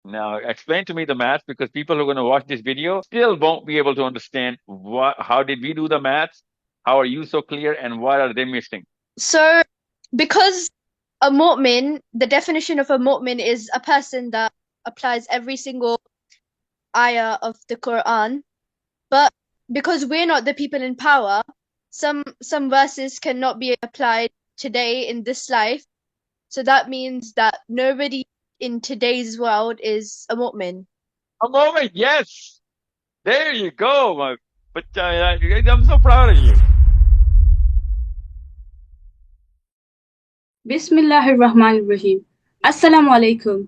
Now, explain to me the maths because people who are going to watch this video still won't be able to understand how did we do the maths? How are you so clear and what are they missing? So, because a momin, the definition of a momin is a person that applies every single ayah of the Quran. But because we're not the people in power, some verses cannot be applied today in this life. So that means that nobody in today's world is a mu'min. A moment, yes. There you go. But I'm so proud of you. Bismillahirrahmanirrahim. Assalamu alaikum.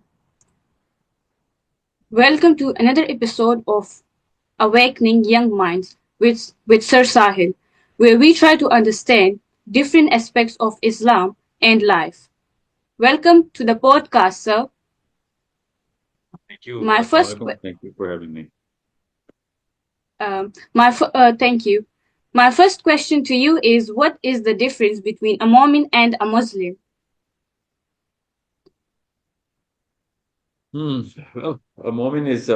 Welcome to another episode of Awakening Young Minds with Sir Sahil, where we try to understand different aspects of Islam and life. Welcome to the podcast, sir. Thank you. My Assalamu first, alaikum. Thank you for having me. thank you. My first question to you is: what is the difference between a Mormon and a Muslim? Hmm. Well, a moment is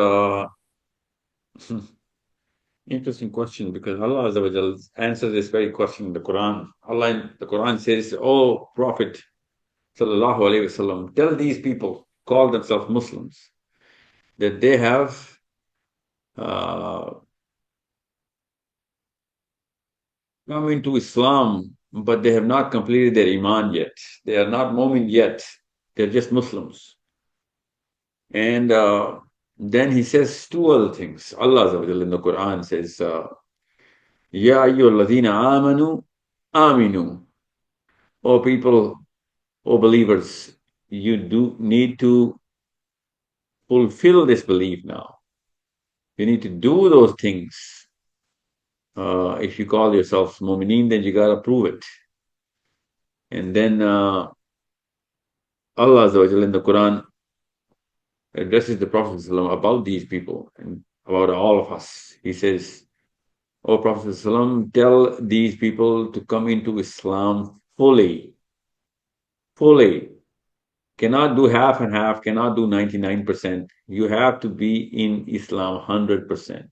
interesting question because Allah Azza wa Jal answers this very question in the Quran. Allah in the Quran says, "O Prophet Sallallahu Alaihi Wasallam, tell these people, call themselves Muslims, that they have uh, come into Islam, but they have not completed their Iman yet. They are not Mu'min yet. They're just Muslims." And then he says two other things. Allah Azza wa Jal in the Quran says, Ya ayyuhalladhina amanu aminu. O people, O believers, you do need to fulfill this belief now. You need to do those things. If you call yourselves mu'mineen, then you gotta prove it. And then Allah Azza wa Jalla in the Quran addresses the Prophet ﷺ about these people and about all of us. He says, O Prophet ﷺ, tell these people to come into Islam fully. Fully. Cannot do half and half, cannot do 99%. You have to be in Islam 100%.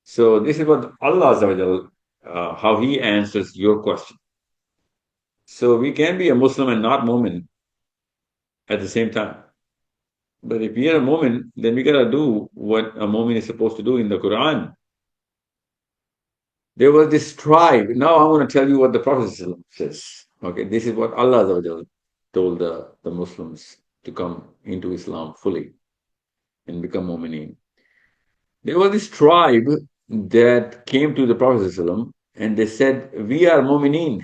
So this is what Allah Azza wa Jal, how He answers your question. So we can be a Muslim and not Mu'min at the same time. But if we are a Mu'min, then we gotta do what a Mu'min is supposed to do in the Quran. There was this tribe. Now I want to tell you what the Prophet says. Okay, this is what Allah Azza wa Jal told the Muslims to come into Islam fully and become Mu'mineen. There was this tribe that came to the Prophet ﷺ and they said, "We are Mu'mineen."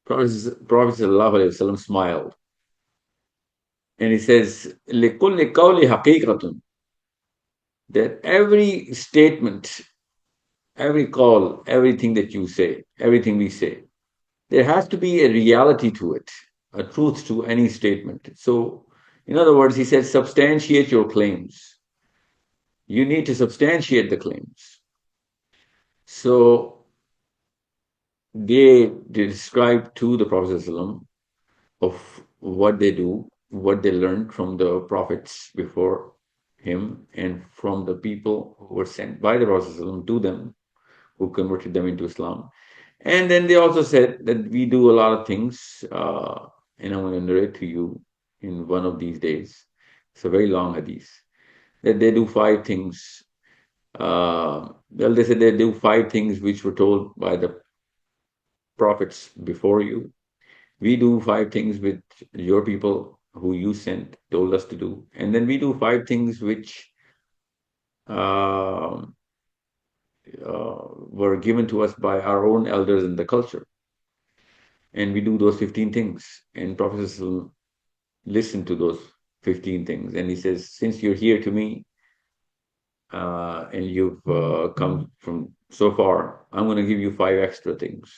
Prophet ﷺ smiled and he says, لِكُلِّ قَوْلِ حَقِيقَةٌ, that every statement, every call, everything that you say, everything we say, there has to be a reality to it, a truth to any statement. So, in other words, he said, substantiate your claims. You need to substantiate the claims. So, they describe to the Prophet ﷺ of what they do, what they learned from the prophets before him, and from the people who were sent by the Prophet ﷺ to them, who converted them into Islam. And then they also said that we do a lot of things, and I'm going to narrate to you in one of these days. It's a very long hadith. That they do five things. Well, they said they do five things which were told by the prophets before you. We do five things which your people who you sent told us to do. And then we do five things which uh, were given to us by our own elders in the culture. And we do those 15 things. And Prophet listened to those 15 things. And he says, since you're here to me and you've come from so far, I'm going to give you five extra things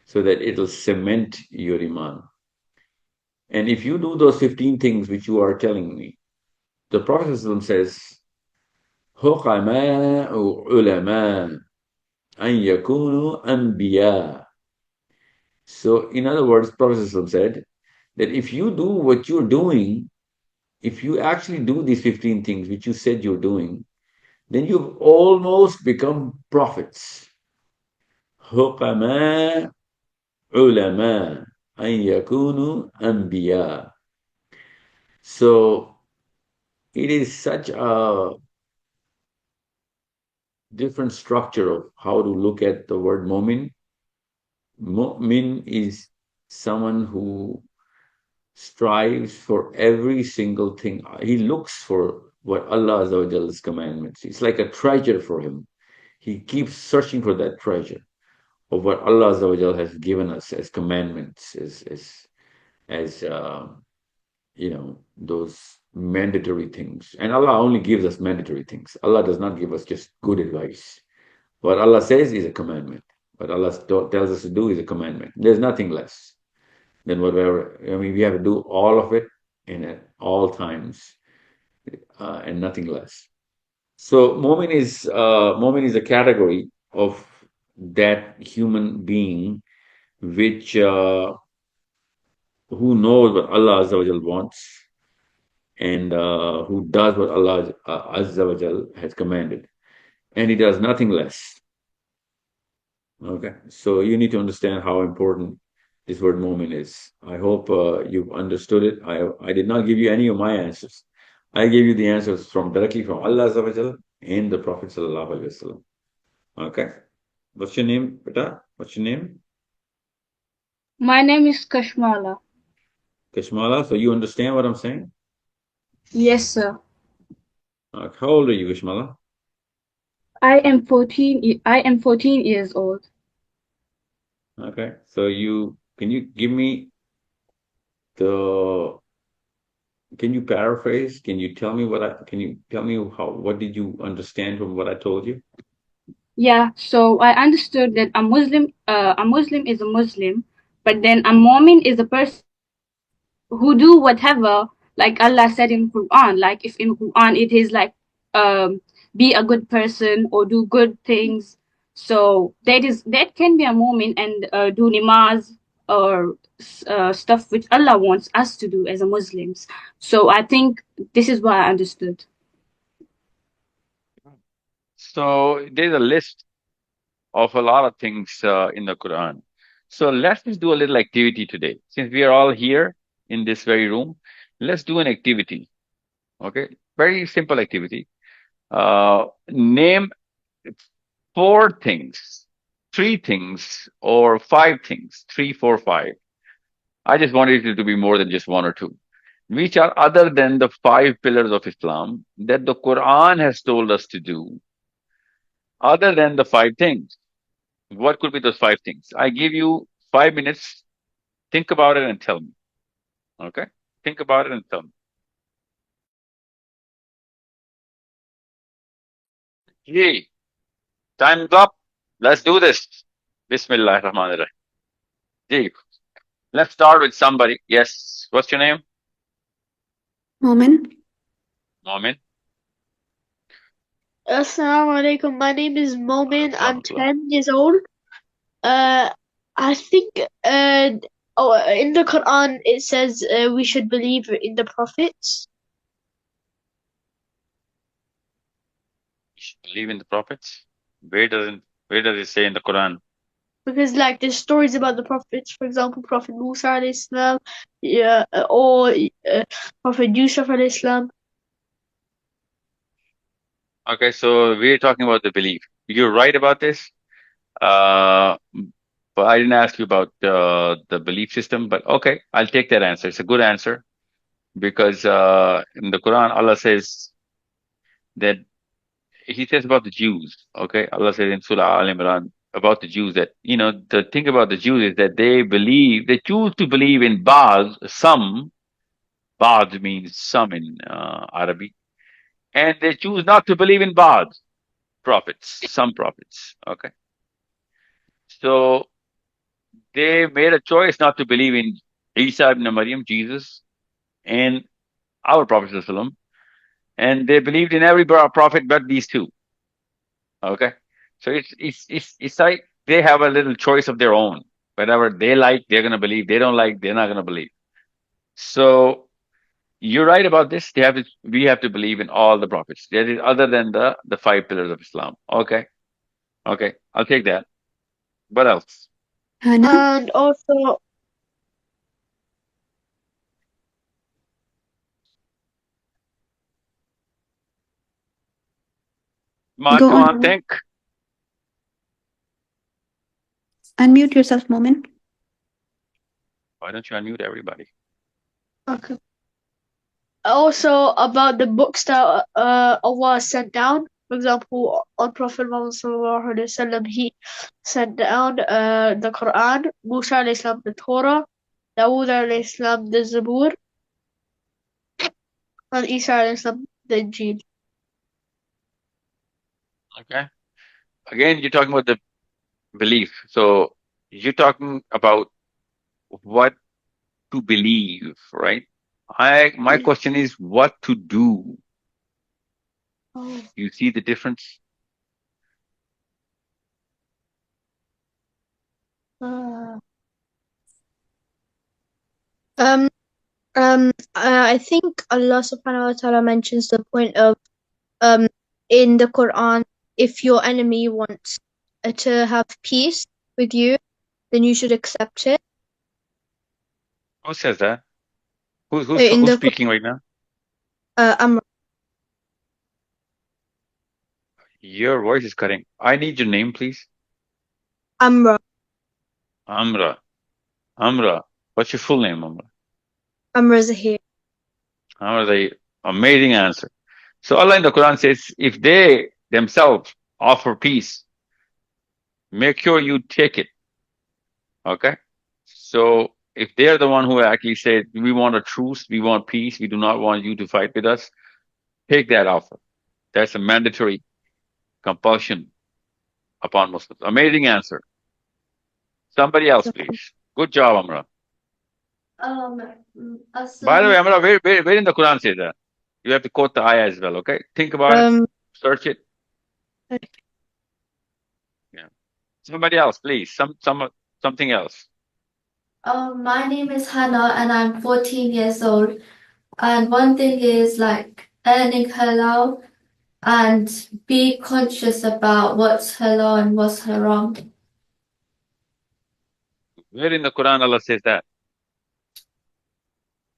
so that it'll cement your iman. And if you do those 15 things which you are telling me, the Prophet ﷺ says, حُقَمَاءُ عُلَمَاء أَن يَكُونُوا أَنْبِيَاء. So, in other words, Prophet ﷺ said that if you do what you're doing, if you actually do these 15 things which you said you're doing, then you've almost become prophets. حكماء علماء أن يكونوا أنبياء. So it is such a different structure of how to look at the word momin. Mu'min is someone who strives for every single thing. He looks for what Allah Azza wa Jalla's commandments. It's like a treasure for him. He keeps searching for that treasure of what Allah Azza wa Jalla has given us as commandments, as those mandatory things. And Allah only gives us mandatory things. Allah does not give us just good advice. What Allah says is a commandment. What Allah tells us to do is a commandment. There's nothing less than whatever. I mean, we have to do all of it in at all times, and nothing less. So, moment is a category of that human being which who knows what Allah Azza wa Jal wants, and who does what Allah Azza wa Jal has commanded, and he does nothing less. Okay, so you need to understand how important this word moment is. I hope you've understood it. I did not give you any of my answers. I gave you the answers from directly from Allah Azza wa Jal and the Prophet Sallallahu Alaihi Wasallam. Okay, what's your name, beta? What's your name? My name is Kashmala. Kashmala. So you understand what I'm saying? Yes, sir. How old are you, Kashmala? I am 14 years old. Okay, so you can you give me the can you paraphrase? Can you tell me can you tell me what did you understand from what I told you? Yeah, so I understood that a Muslim is a Muslim, but then a Momin is a person who do whatever like Allah said in Quran. Like if in Quran it is like be a good person or do good things. So that can be a moment and do namaz or stuff which Allah wants us to do as a Muslims. So I think this is what I understood. So there's a list of a lot of things in the Quran. So let's just do a little activity today. Since we are all here in this very room, let's do an activity. Okay, very simple activity. Name four things, three things, or five things. Three, four, five. I just wanted it to be more than just one or two, which are other than the five pillars of Islam that the Quran has told us to do, other than the five things. What could be those five things? I give you 5 minutes. Think about it and tell me. Okay? Think about it and tell me. Yay. Time's up. Let's do this. Bismillah Rahman Rahim. Yay. Let's start with somebody. Yes. What's your name? Momin. Momin. Assalamu alaikum. My name is Momin. I'm Rahmatullah. 10 years old. I think in the Quran it says we should believe in the prophets You should believe in the prophets. Where does it say in the Quran? because like there's stories about the prophets. For example, Prophet Musa alayhi salam, yeah, or Prophet Yusuf alayhi salam. Okay, so we're talking about the belief. You're right about this. Uh, but I didn't ask you about the belief system, but okay, I'll take that answer. It's a good answer because in the Quran, Allah says that He says about the Jews. Okay, Allah says in Surah Al Imran about the Jews that the thing about the Jews is that they choose to believe in Baal, some. Baal means some in Arabic, and they choose not to believe in Baal prophets, some prophets. Okay, so they made a choice not to believe in Isa ibn Maryam, Jesus, and our Prophet ﷺ, and they believed in every prophet but these two. Okay, so it's like they have a little choice of their own. Whatever they like, they're gonna believe. They don't like, they're not gonna believe. So You're right about this. We have to believe in all the prophets. That is other than the five pillars of Islam. Okay. Okay. I'll take that. What else? Hannah, And also, Come go on. on, think. Unmute yourself, Momin. Why don't you unmute everybody? okay. Also about the books that Allah sent down. For example, on Prophet Muhammad sallallahu alaihi wasallam, he sent down the Quran, Musa alayhi salam the Torah, Dawood alayhi salam the Zabur, and Isa alayhi salam the Injil. Okay. Again, you're talking about the belief. So you're talking about what to believe, right? My question is what to do. Oh. You see the difference? Uh, um, I think Allah subhanahu wa ta'ala mentions the point of in the Quran, if your enemy wants to have peace with you, then you should accept it. Who says that? In Who's the speaking right now? Amr, Your voice is cutting. I need your name, please. Amra, Amra. Amra. What's your full name, Amra? Amra Zahir. Amra, the amazing answer. So Allah in the Quran says, if they themselves offer peace, make sure you take it. Okay? So if they're the one who actually said, we want a truce, we want peace, we do not want you to fight with us, take that offer. That's a mandatory compulsion upon Muslims. Amazing answer. Somebody else, please. Good job, Amra. By the way, Amra, where in the Quran says that? You have to quote the ayah as well, okay? Think about it, search it. Yeah. Somebody else, please. Something else. My name is Hannah and I'm 14 years old. And one thing is like earning halal and be conscious about what's halal and what's haram. Where in the Quran Allah says that?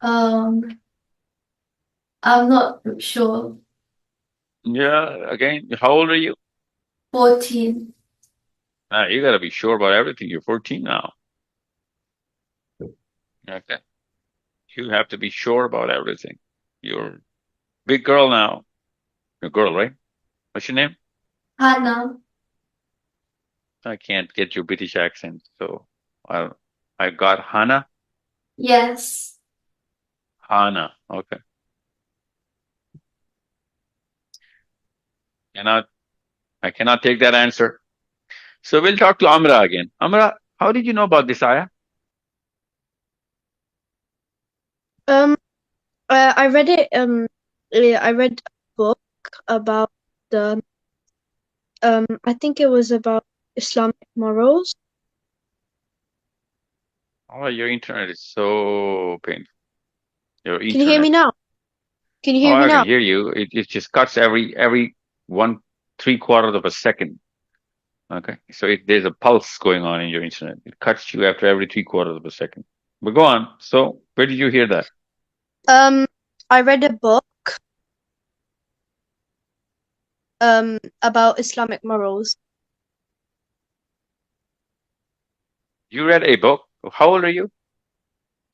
I'm not sure. Yeah, again, how old are you? 14. You gotta be sure about everything. You're 14 now. Okay. You have to be sure about everything. You're a big girl now. You're a girl, right? What's your name? Hannah. I can't get your British accent, so I got Hannah. Yes. Hannah. Okay. I cannot take that answer. So we'll talk to Amra again. Amra, how did you know about this ayah? I read it. I read a book about the. I think it was about Islamic morals. Oh, your internet is so painful. Your Can you hear me internet. now? Can you Oh, hear me I can now? hear you. It just cuts every 1/3 of a second. Okay. So there's a pulse going on in your internet. It cuts you after every 3/4 of a second. But go on. So where did you hear that? I read a book about Islamic morals. You read a book. How old are you?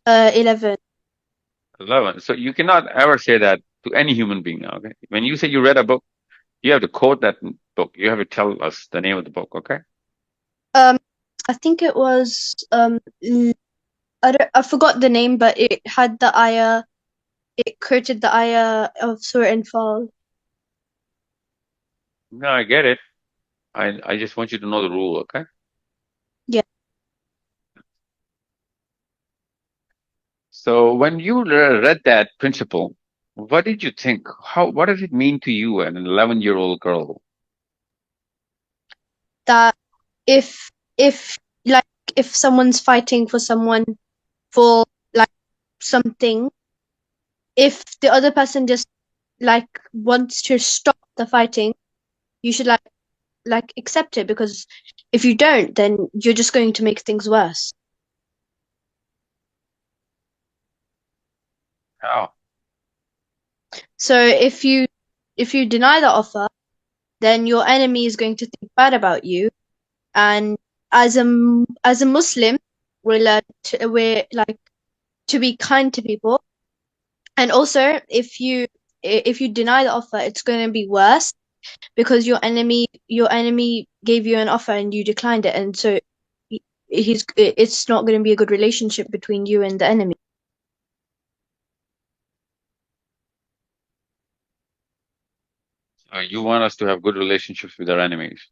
11. 11. So you cannot ever say that to any human being now. Okay. When you say you read a book, you have to quote that book. You have to tell us the name of the book. Okay. I think it was I forgot the name, but it had the ayah. It quoted the ayah of Surah Anfal. No, I get it. I just want you to know the rule. Okay. Yeah. So when you read that principle, what did you think? What does it mean to you, an 11-year-old girl? That if like if someone's fighting for someone for like something, if the other person just like wants to stop the fighting, you should like accept it, because if you don't, then you're just going to make things worse. How? So if you deny the offer, then your enemy is going to think bad about you. And as a Muslim, we're like to be kind to people. And also, if you deny the offer, it's going to be worse, because your enemy gave you an offer and you declined it, and so it's not going to be a good relationship between you and the enemy. You want us to have good relationships with our enemies.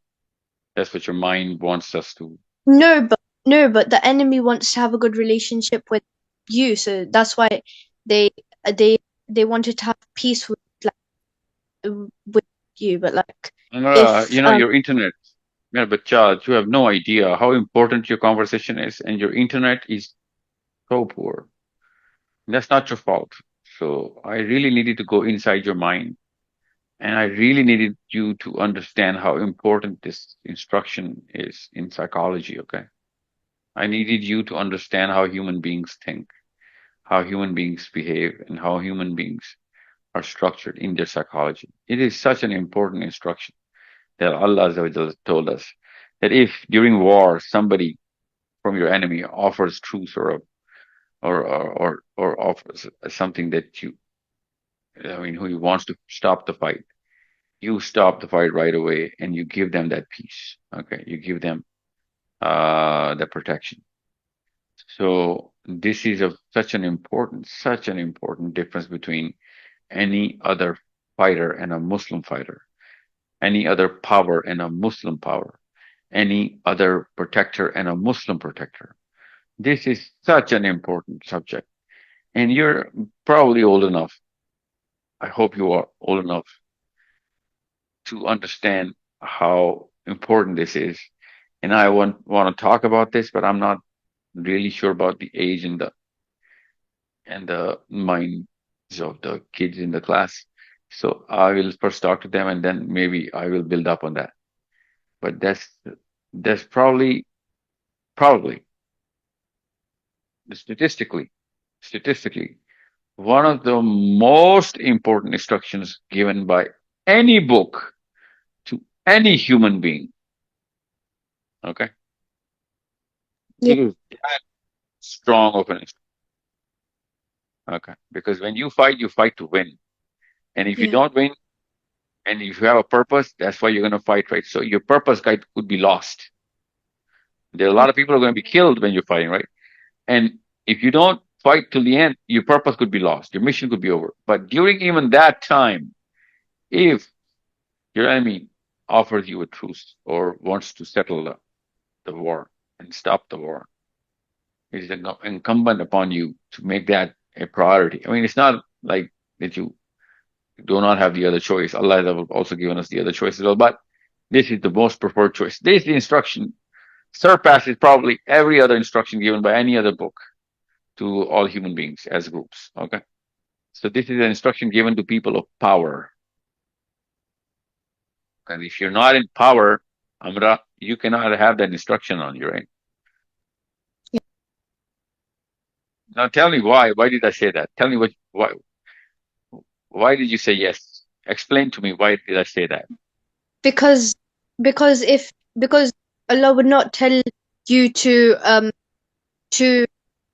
That's what your mind wants us to. No, but the enemy wants to have a good relationship with you, so that's why they they they wanted to have peace with you. But like, if Your internet. Yeah, but Chad, you have no idea how important your conversation is, and your internet is so poor. That's not your fault. So I really needed to go inside your mind, and I really needed you to understand how important this instruction is in psychology, okay? I needed you to understand how human beings think, how human beings behave, and how human beings are structured in their psychology. It is such an important instruction that Allah Azza wa Jalla told us that if during war somebody from your enemy offers truce or offers something that who wants to stop the fight, you stop the fight right away and you give them that peace. Okay, you give them the protection. So this is such an important difference between any other fighter and a Muslim fighter, any other power and a Muslim power, any other protector and a Muslim protector. This is such an important subject. And you're probably old enough. I hope you are old enough to understand how important this is. And I want to talk about this, but I'm not really sure about the age and the minds of the kids in the class. So I will first talk to them, and then maybe I will build up on that. But that's probably statistically one of the most important instructions given by any book to any human being. Okay, yeah, it is that strong of an instruction. Okay, because when you fight to win, and if you yeah, don't win, and if you have a purpose, that's why you're going to fight, right? So your purpose could be lost. There are a lot of people who are going to be killed when you're fighting, right? And if you don't fight till the end, your purpose could be lost. Your mission could be over. But during even that time, if your enemy offers you a truce or wants to settle the war and stop the war, it is incumbent upon you to make that a priority. I mean, it's not like that you do not have the other choice. Allah has also given us the other choice as well, but this is the most preferred choice. This instruction surpasses probably every other instruction given by any other book to all human beings as groups. Okay. So this is an instruction given to people of power. And if you're not in power, Amra, you cannot have that instruction on you, right? yeah. Now tell me why. Why did I say that? Tell me why did you say yes? Explain to me why did I say that? because because Allah would not tell you to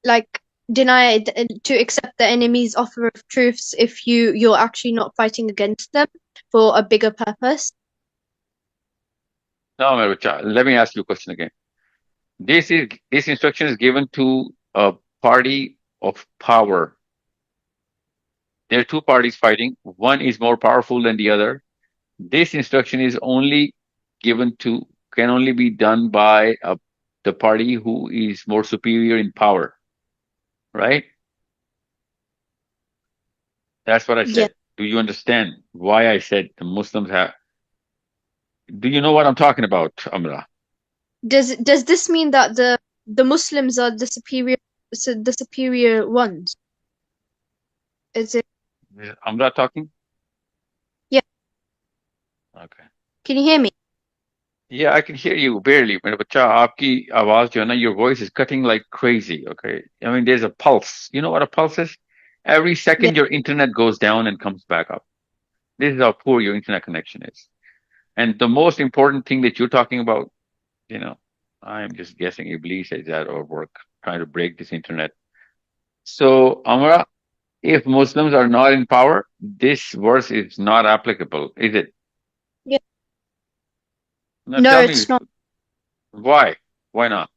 like deny to accept the enemy's offer of truce if you're actually not fighting against them for a bigger purpose. No, Amra, let me ask you a question again. This instruction is given to a party of power. There are two parties fighting. One is more powerful than the other. This instruction is only can only be done by the party who is more superior in power, right? That's what I Yeah. said. Do you understand why I said the Muslims have? Do you know what I'm talking about, Amra? Does this mean that the Muslims are the superior ones? Is it? Is Amra talking? Yeah. Okay. Can you hear me? Yeah, I can hear you barely. मेरे बच्चा आपकी आवाज जो है ना, your voice is cutting like crazy. Okay. I mean, there's a pulse. You know what a pulse is? Every Yeah. second your internet goes down and comes back up. This is how poor your internet connection is. And the most important thing that you're talking about, you know, I am just guessing Iblis is at our work trying to break this internet. So, Amra, if Muslims are not in power, this verse is not applicable, is it? Yeah. Now No, tell me it's not. why? Why not?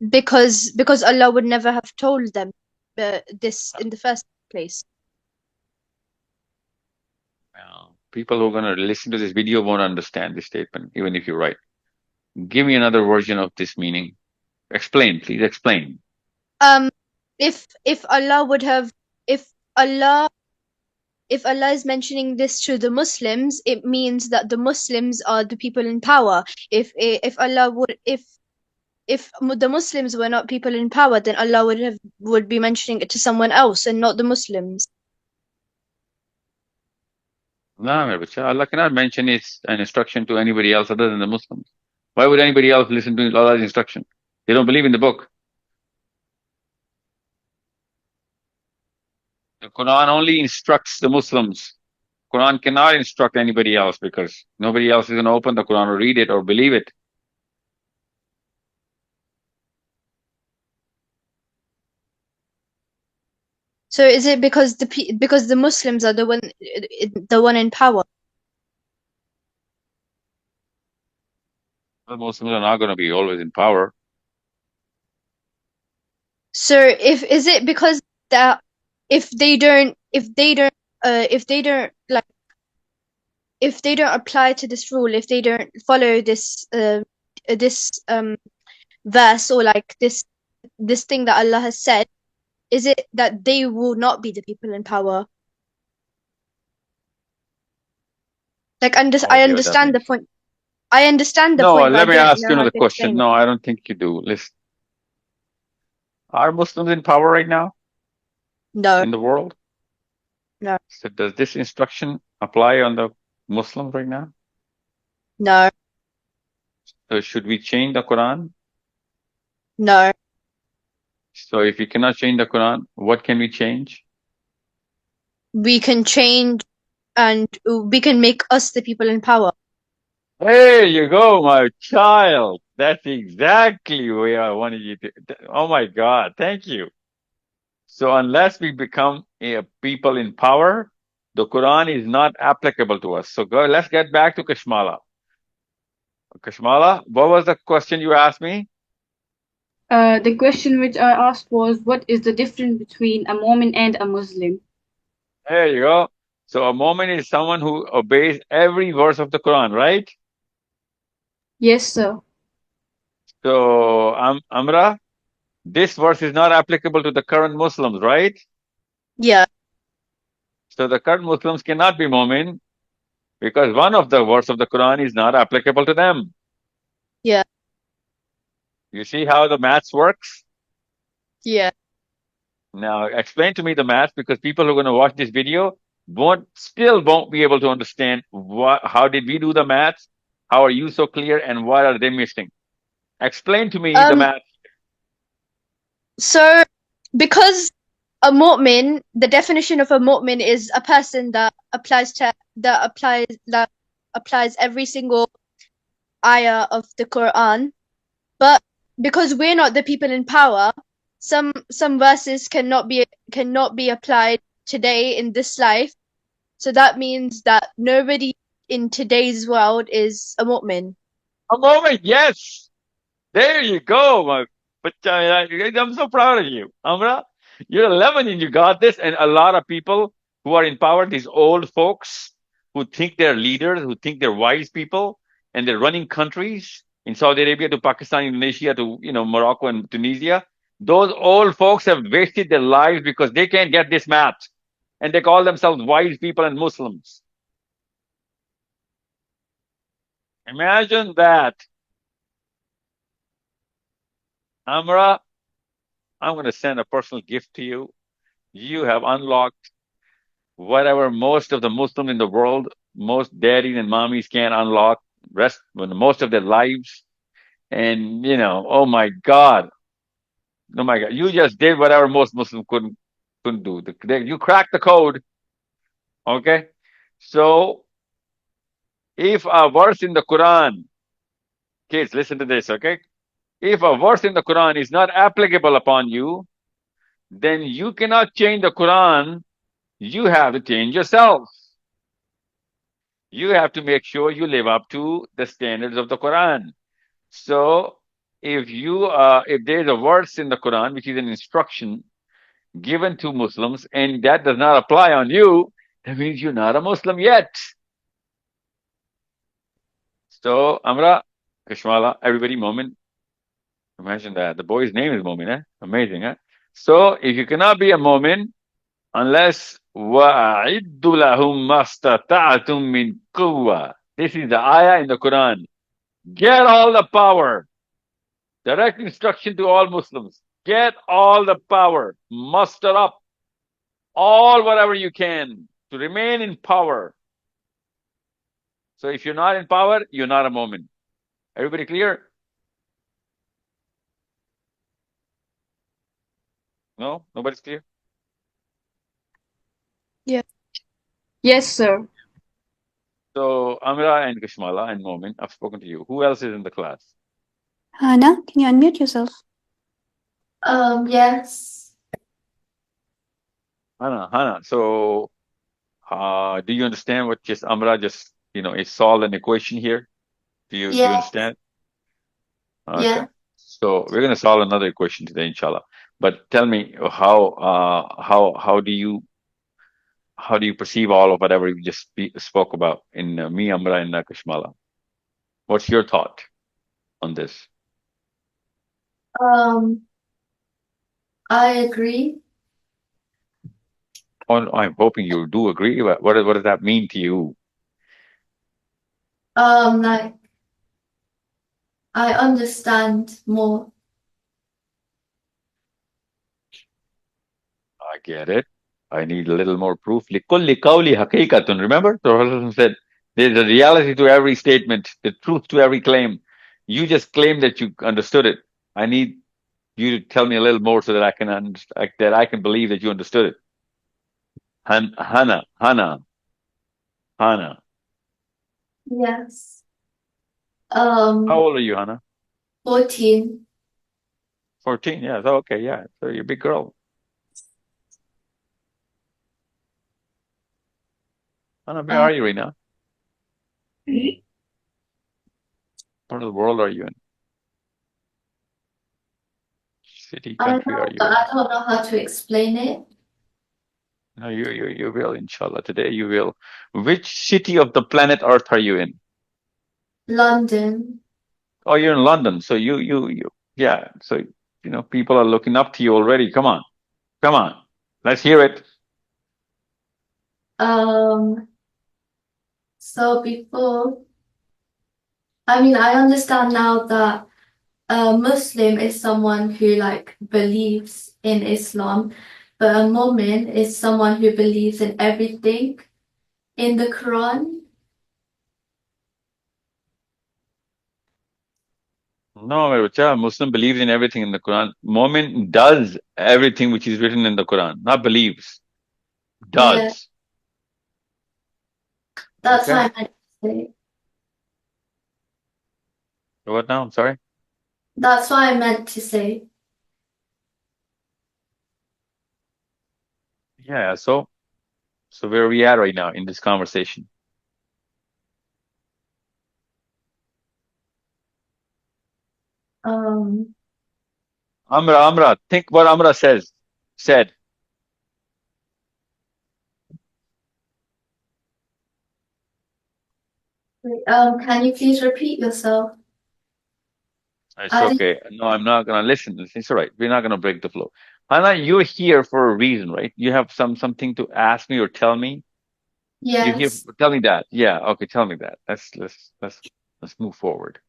Because Allah would never have told them this in the first place. People who are going to listen to this video won't understand this statement, even if you're right. Give me another version of this meaning. Explain, please explain. If Allah would have if Allah if Allah is mentioning this to the Muslims, it means that the Muslims are the people in power. If Allah would if the Muslims were not people in power, then Allah would be mentioning it to someone else and not the Muslims. No, Allah cannot mention an instruction to anybody else other than the Muslims. Why would anybody else listen to Allah's instruction? They don't believe in the book. The Quran only instructs the Muslims. Quran cannot instruct anybody else because nobody else is going to open the Quran or read it or believe it. So is it because because the Muslims are the one in power? The Muslims are not going to be always in power. So if is it because that if they don't like if they don't apply to this rule, if they don't follow this verse or like this thing that Allah has said, is it that they will not be the people in power? Like No I idea what that understand the means. point. I understand the No, point, but I let me don't ask know you how another to question. explain it. No, I don't think you do. Listen, are Muslims in power right now No, in the world? no, So does this instruction apply on the Muslims right now? no, So should we change the Quran? no. So if we cannot change the Quran, what can we change? We can change and we can make us the people in power. There you go, my child. That's exactly where I wanted you to. Oh my God, thank you. So unless we become a people in power, the Quran is not applicable to us. So let's get back to Kashmala. Kashmala, what was the question you asked me? The question which I asked was, what is the difference between a Mormon and a Muslim? There you go. So a Momin is someone who obeys every verse of the Quran, right? Yes, sir. So Amra, this verse is not applicable to the current Muslims, right? Yeah, So the current Muslims cannot be Momin because one of the verse of the Quran is not applicable to them. yeah, You see how the maths works? yeah. Now explain to me the maths because people who are going to watch this video still won't be able to understand how did we do the maths? How are you so clear and what are they missing? Explain to me the Um, maths. so because a mu'min, the definition of a mu'min is a person that applies every single ayah of the Quran. But because we're not the people in power, some verses cannot be applied today in this life. So that means that nobody in today's world is a mu'min. A moment, yes. There you go, but I'm so proud of you, Amra. You're 11 and you got this. And a lot of people who are in power, these old folks who think they're leaders, who think they're wise people, and they're running countries in Saudi Arabia to Pakistan, Indonesia to Morocco and Tunisia. Those old folks have wasted their lives because they can't get this math, and they call themselves wise people and Muslims. Imagine that, Amra. I'm going to send a personal gift to you. You have unlocked whatever most of the Muslims in the world, most daddies and mommies can't unlock rest most of their lives. And oh my God, you just did whatever most Muslims couldn't do. You cracked the code. Okay, so if a verse in the Quran, kids, listen to this. Okay, if a verse in the Quran is not applicable upon you, then you cannot change the Quran. You have to change yourself. You have to make sure you live up to the standards of the Quran. So if there's a verse in the Quran which is an instruction given to Muslims and that does not apply on you, that means you're not a Muslim yet. So Amra, Kashmala, everybody, Momin. Imagine that. The boy's name is Momin, eh? Amazing, eh? So if you cannot be a Momin unless وَأَعِدُّ لَهُمْ مَا اسْتَطَعْتُم مِّن قُوَّةٍ. This is the ayah in the Quran. Get all the power. Direct instruction to all Muslims. Get all the power. Muster up all whatever you can to remain in power. So if you're not in power, you're not a Momin. Everybody clear? No? Nobody's clear? Yeah. Yes, sir. So Amira and Kashmala and Momin, I've spoken to you. Who else is in the class? Hannah, can you unmute yourself? Yes. Hannah. So do you understand what just Amra just is solved an equation here? Do you Yeah. understand? Okay. Yeah. So we're gonna solve another equation today, inshallah. But tell me how do you perceive all of whatever you just spoke about in me, Amra, and Kashmala? What's your thought on this? I agree. Oh, I'm hoping you do agree. But what does that mean to you? Like I understand more. I get it. I need a little more proof. لِكُلِّ قَوْلِ حَقِيقَةٌ. Remember? The Prophet said, there's a reality to every statement, the truth to every claim. You just claim that you understood it. I need you to tell me a little more so that I can that I can believe that you understood it. Hannah. Yes. How old are you, Hannah? 14. 14. Yeah. So, okay. Yeah. So you're a big girl. Hannah, where are you right now? What part of the world are you in? City, I country know, are you but in? I don't know how to explain it. No, you will, inshallah. Today you will. Which city of the planet Earth are you in? London. Oh, you're in London. So yeah. So, people are looking up to you already. Come on. Let's hear it. So before, I understand now that a Muslim is someone who like believes in Islam, but a Mu'min is someone who believes in everything in the Quran. No, my bacha, Muslim believes in everything in the Quran. Momin does everything which is written in the Quran, not believes. Yeah, Does. that's what Okay. I meant to say. What now? I'm sorry. That's what I meant to say. Yeah. So where are we at right now in this conversation? Um, Amra, think what Amra said. can you please repeat yourself? It's I didn't. okay. No, I'm not gonna listen. It's all right. We're not gonna break the flow. Hannah, you're here for a reason, right? You have something to ask me or tell me. You're here. Yes. Tell me that. Yeah. Okay. Tell me that. Let's move forward.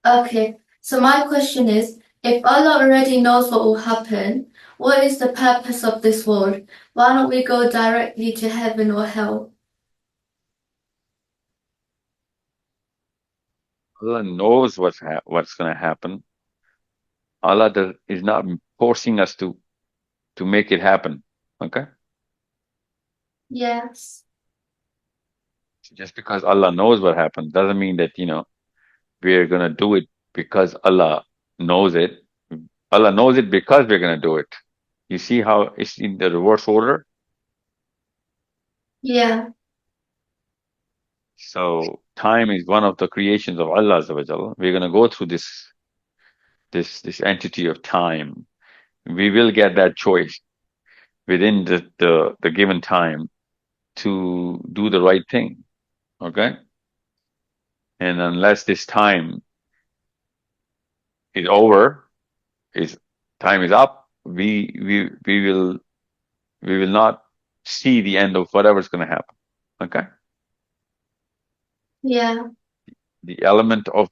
Okay. So my question is, If Allah already knows what will happen, what is the purpose of this world? Why don't we go directly to heaven or hell? Allah knows what's going to happen. Allah is not forcing us to make it happen. Okay? Yes. Just because Allah knows what happens doesn't mean that, we're going to do it because Allah knows it. Allah knows it because we're going to do it. You see how it's in the reverse order? Yeah. So time is one of the creations of Allah Azza wa Jalla. We're going to go through this entity of time. We will get that choice within the given time to do the right thing. Okay? And unless this time is over, is time is up, we will not see the end of whatever's going to happen. Okay? Yeah. The element of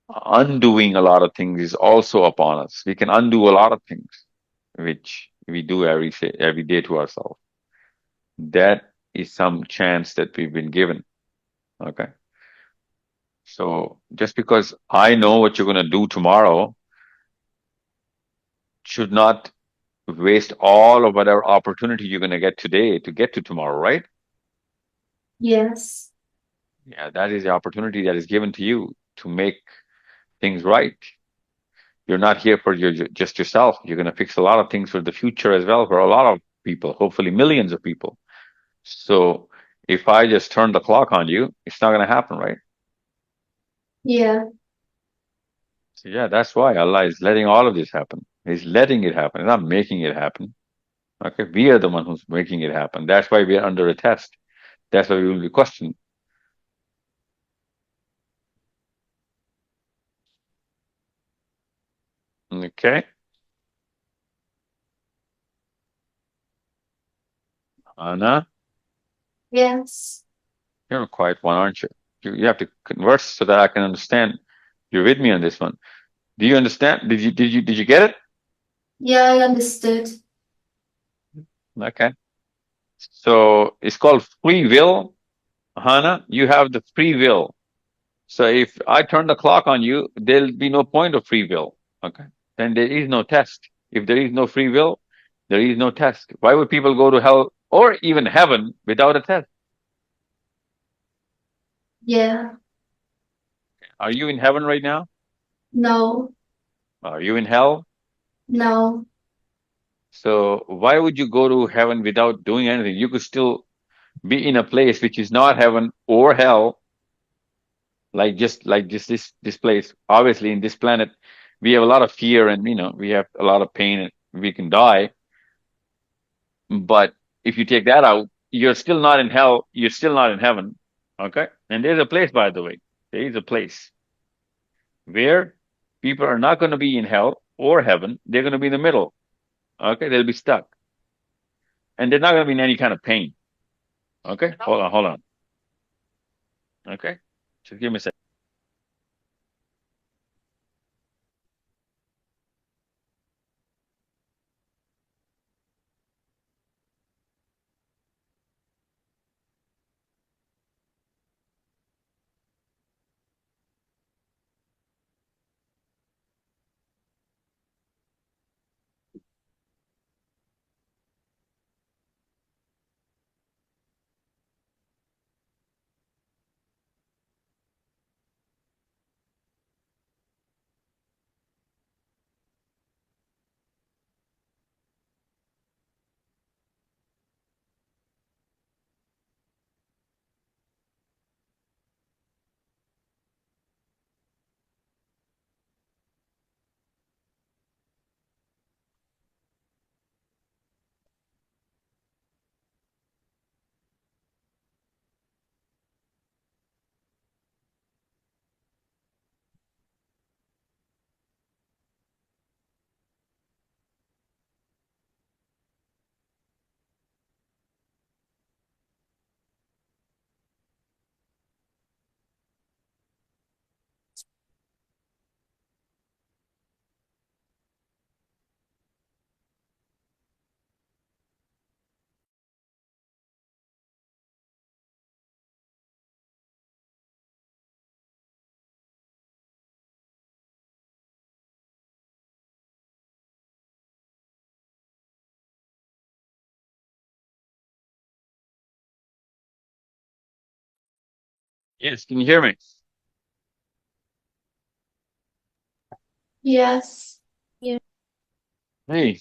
undoing a lot of things is also upon us. We can undo a lot of things, which we do every day to ourselves. That is some chance that we've been given. Okay. So just because I know what you're going to do tomorrow should not waste all of whatever opportunity you're going to get today to get to tomorrow, right? Yes. Yeah, that is the opportunity that is given to you to make things right. You're not here for just yourself. You're going to fix a lot of things for the future as well for a lot of people, hopefully millions of people. So if I just turn the clock on you, it's not going to happen, right? Yeah. So yeah, that's why Allah is letting all of this happen. He's letting it happen. He's not making it happen. Okay, we are the one who's making it happen. That's why we are under a test. That's why we will be questioned. Okay, Anna, Yes. you're a quiet one, aren't you? You have to converse so that I can understand. You're with me on this one. Do you understand? Did you get it? Yeah, I understood. Okay. So it's called free will. Hannah, you have the free will. So if I turn the clock on you, there'll be no point of free will. Okay. Then there is no test. If there is no free will, there is no test. Why would people go to hell or even heaven without a test? Yeah. Are you in heaven right now? No. Are you in hell? No. So why would you go to heaven without doing anything? You could still be in a place which is not heaven or hell, like just this place. Obviously, in this planet, we have a lot of fear and we have a lot of pain and we can die. But if you take that out, you're still not in hell. You're still not in heaven. Okay. And there's a place, by the way, there is a place where people are not going to be in hell or heaven. They're going to be in the middle. Okay. They'll be stuck and they're not going to be in any kind of pain. Okay. Hold on. Hold on. Okay. Just give me a second. Yes, can you hear me? Yes. Hey,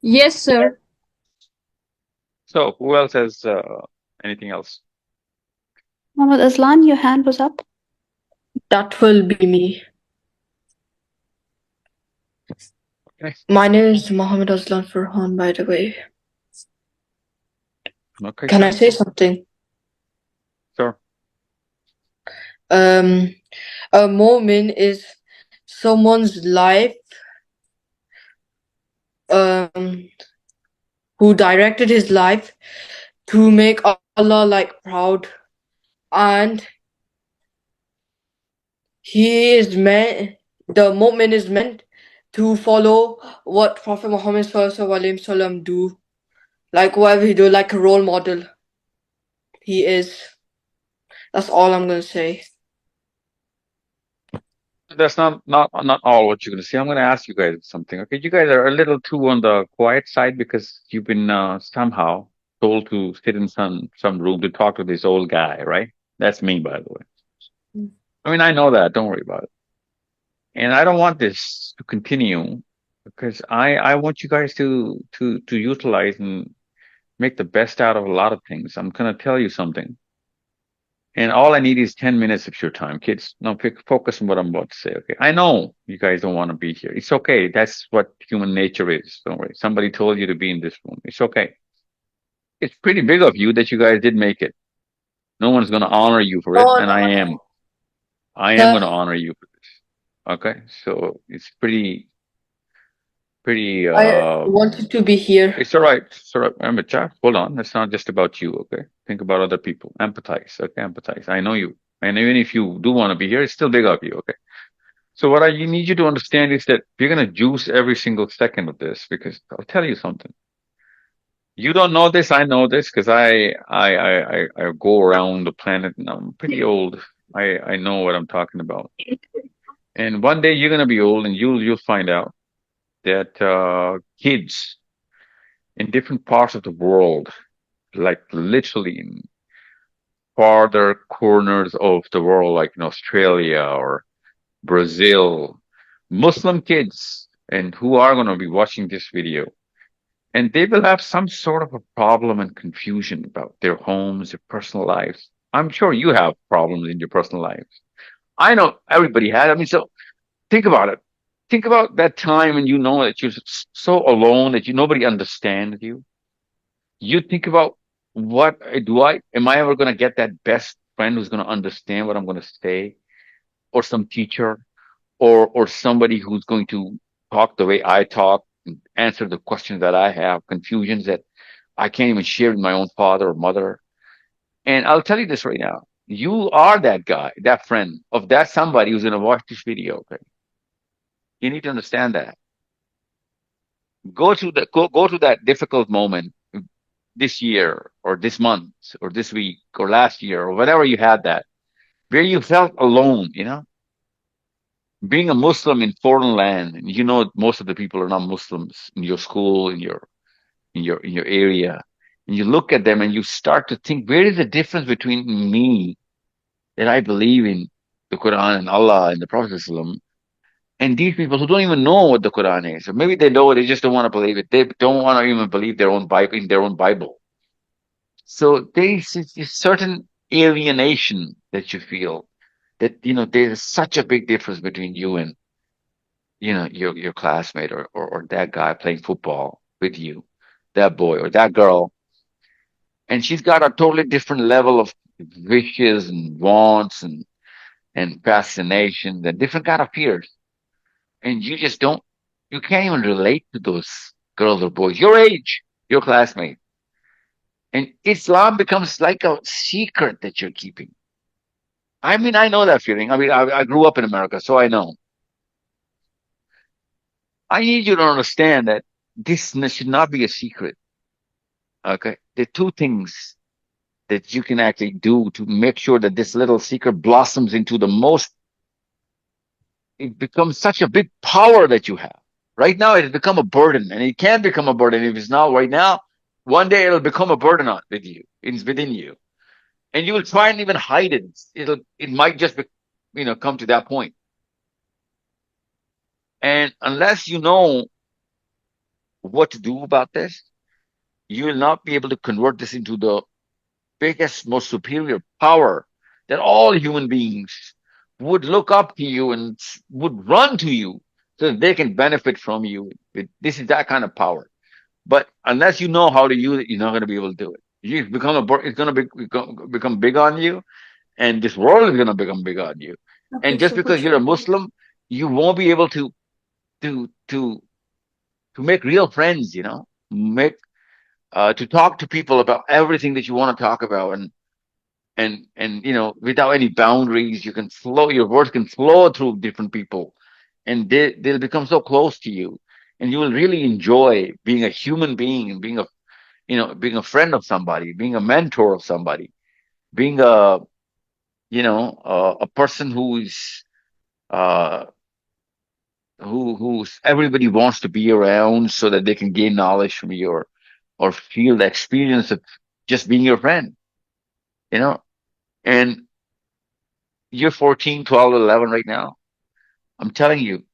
Yes, sir. so who else has anything else? Muhammad Aslan, your hand was up. That will be me. Okay, My name is Mohammed Aslan Farhan, by the way. okay, Can I sure, say something? sure. Um, a momin is someone's life um who directed his life to make Allah like proud, and he is meant the mu'min is meant to follow what Prophet Muhammad Sallallahu Alaihi Wasallam do, like whatever he do, like a role model. He is. That's all I'm gonna say. That's not all what you're gonna say. I'm gonna ask you guys something. Okay, you guys are a little too on the quiet side because you've been somehow told to sit in some room to talk to this old guy, right? That's me, by the way. I mean, I know that. Don't worry about it. And I don't want this to continue because I want you guys to utilize and make the best out of a lot of things. I'm gonna tell you something. And all I need is 10 minutes of your time, kids. Now focus on what I'm about to say, okay? I know you guys don't want to be here. It's okay. That's what human nature is. Don't worry. Somebody told you to be in this room. It's okay. It's pretty big of you that you guys did make it. No one's going to honor you for it. No, And no, I am. no. I am going to honor you for this. Okay? So it's pretty, I wanted to be here. it's all right. It's all right. Remember, chat. Hold on. It's not just about you, okay? Think about other people. Empathize, okay? Empathize. I know you. And even if you do want to be here, it's still big of you, okay? So what I need you to understand is that you're gonna juice every single second of this because I'll tell you something. You don't know this, I know this because I go around the planet and I'm pretty old. I know what I'm talking about. And one day you're gonna be old and you'll find out that kids in different parts of the world, like literally in farther corners of the world, like in Australia or Brazil, Muslim kids, and who are going to be watching this video, and they will have some sort of a problem and confusion about their homes, their personal lives. I'm sure you have problems in your personal lives. I know everybody had. I mean, so think about it. Think about that time when you know that you're so alone that nobody understands you. You think about what am I ever going to get that best friend who's going to understand what I'm going to say, or some teacher, or somebody who's going to talk the way I talk, and answer the questions that I have, confusions that I can't even share with my own father or mother. And I'll tell you this right now. You are that guy, that friend of that somebody who's going to watch this video. Okay. You need to understand that. Go to that difficult moment this year or this month or this week or last year or whatever you had that where you felt alone, being a Muslim in foreign land, and most of the people are not Muslims in your school, in your area, and you look at them and you start to think, where is the difference between me that I believe in the Quran and Allah and the Prophet ﷺ, and these people who don't even know what the Quran is, or maybe they know it, they just don't want to believe it. They don't want to even believe their own Bible in their own Bible. So there's this certain alienation that you feel that there's such a big difference between you and your classmate or that guy playing football with you, that boy or that girl, and she's got a totally different level of wishes and wants and fascinations and different kind of fears, and you can't even relate to those girls or boys your age, your classmate, and Islam becomes like a secret that you're keeping. I mean, I know that feeling. I mean, I grew up in America, so I know. I need you to understand that this should not be a secret. Okay. There are two things that you can actually do to make sure that this little secret blossoms into it becomes such a big power that you have. Right now, it has become a burden, and it can become a burden if it's not right now. One day it'll become a burden with you. It's within you. and you will try and even hide it. It might just be, come to that point. And unless you know what to do about this, you will not be able to convert this into the biggest, most superior power that all human beings would look up to you and would run to you so that they can benefit from you. This is that kind of power. But unless you know how to use it, you're not going to be able to do it. You become it's going to become big on you, and this world is going to become big on you. Okay, And just so because which you're a one? Muslim, you won't be able to to to make real friends. Make to talk to people about everything that you want to talk about, and without any boundaries, you can flow. Your words can flow through different people, and they'll become so close to you, and you will really enjoy being a human being and being a friend of somebody, being a mentor of somebody, being a person uh who's everybody wants to be around so that they can gain knowledge from you, or feel the experience of just being your friend, you know. And you're 14, 12, 11 right now. I'm telling you,